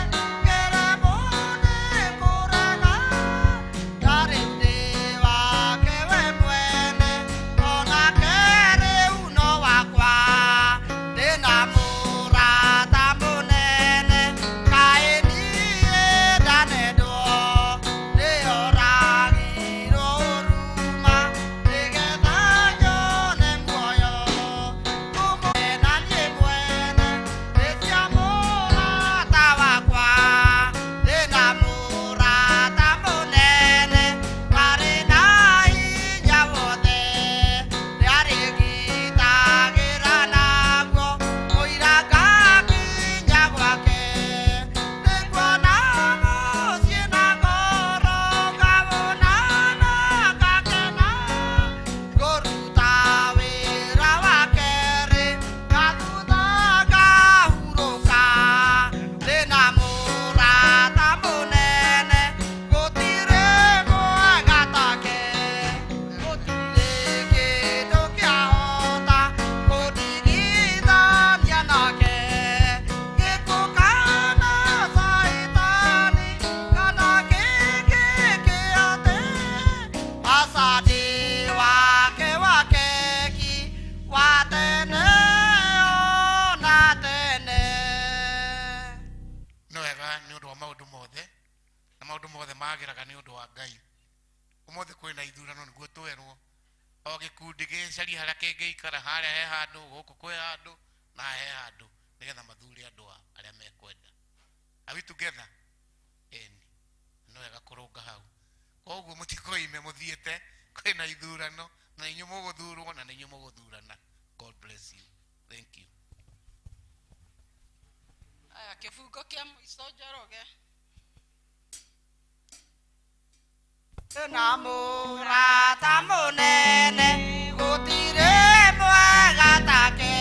ngeremwo nĩ kũrega, ndarĩ ndĩ wake we mwene onake rĩu no wakwa. Ndĩna mũrata mũnene kaĩ niĩ ndanendwo, nĩoragirwo ũruma nĩgetha nyone muoyo. Kũmwena niĩ mwene nĩ cia mũrata wakwa. Ndĩna mũrata mũnene warĩ na hinya wothe, nĩarĩgitagĩra naguo mũira ngakinya gwake. Nĩnguona mũciĩ na ngoro ngawonana ngakena, ngũruta wĩra wa kerĩ ngathutha ngahurũka. Ndĩna mũrata mũnene gũtirĩ mwega take, gũtirĩ kĩndũ kĩahota kũndigithania nake. Gĩkuũ kana Saitani kana kĩngĩ kĩate, aca ndĩ wake wa keki wa tene ona tene. Nĩ wega nĩ ũndũ wa maũndũ mothe, na maũndũ mothe magĩraga nĩ ũndũ wa Ngai. Ũmũthĩ kwĩna ithurano nĩguo twerwo, o gĩkundi gĩcarie harĩa kĩngĩikara, harĩa he handũ, gũkũ kwĩ handũ na he handũ, nĩgetha mathure andũ arĩa mekwenda. Are we together? Ĩni, nĩ wega kũrũnga hau. Koguo mũtikoime mũthiĩte, kwĩna ithurano na inyuĩ mũgũthurwo na inyuĩ mũgũthurana. God bless you. Thank you. Aya kĩbungo kĩa mũico Njoroge. Ndĩna mũrata mũnene gũtirĩ mwega take,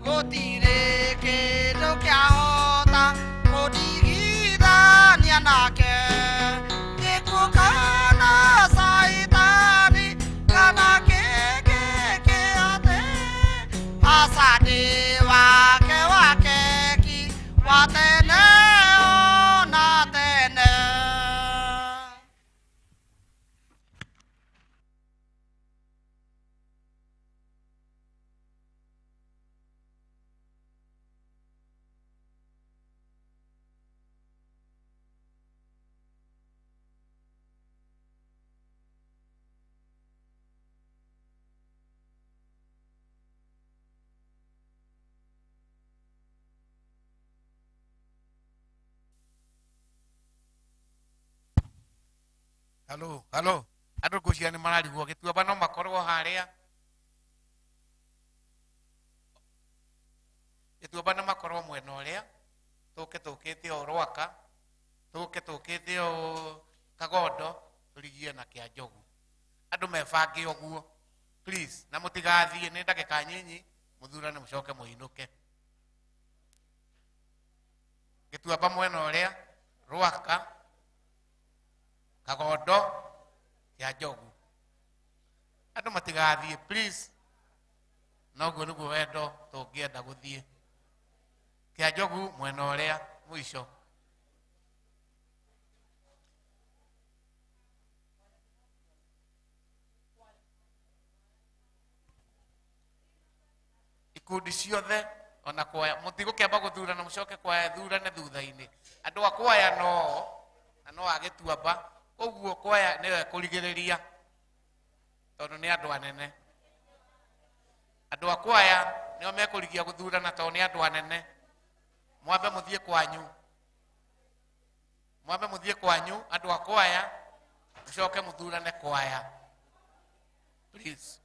gũtirĩ kĩndũ kĩahota kũndigithania nake. Gĩkuũ kana Saitani kana kĩngĩ kĩate, aca ndĩ wake wa keki wa tene ona tene. Halo, halo. Andũ ngũciria nĩ mararigwo Gĩtuamba no makorwo harĩa. Gĩtuamba no makorwo mwena ũrĩa. Tũkĩte o Rwaka. Tũkĩte o Kagondo. Tũrigie na Kĩa Njogu. Andũ mebange ũguo. Please, na mũtigathiĩ nĩ ndagĩka nyinyi. Mũthurane mũcoke mũinũke. Gĩtuamba mwena ũrĩa. Rwaka. Kagondo, Kĩa Njogu. Andũ matigathiĩ, please. noguo niguo wendo tũngĩenda gũthiĩ. Kĩa Njogu mwena ũrĩa mũico. Ikundi ciothe ona kwaya mũtigũkĩamba gũthurana mũcoke kwaya thurane thutha-inĩ. Andũ a kwaya no agĩtuamba, ũguo kwaya nĩyo ekũrigĩrĩria tondũ nĩ andũ anene. Andũ a kwaya nĩo mekũrigia gũthurana tondũ nĩ andũ anene. Mwambe mũthiĩ kwanyu andũ a kwaya, mũcoke mũthurane kwaya, please.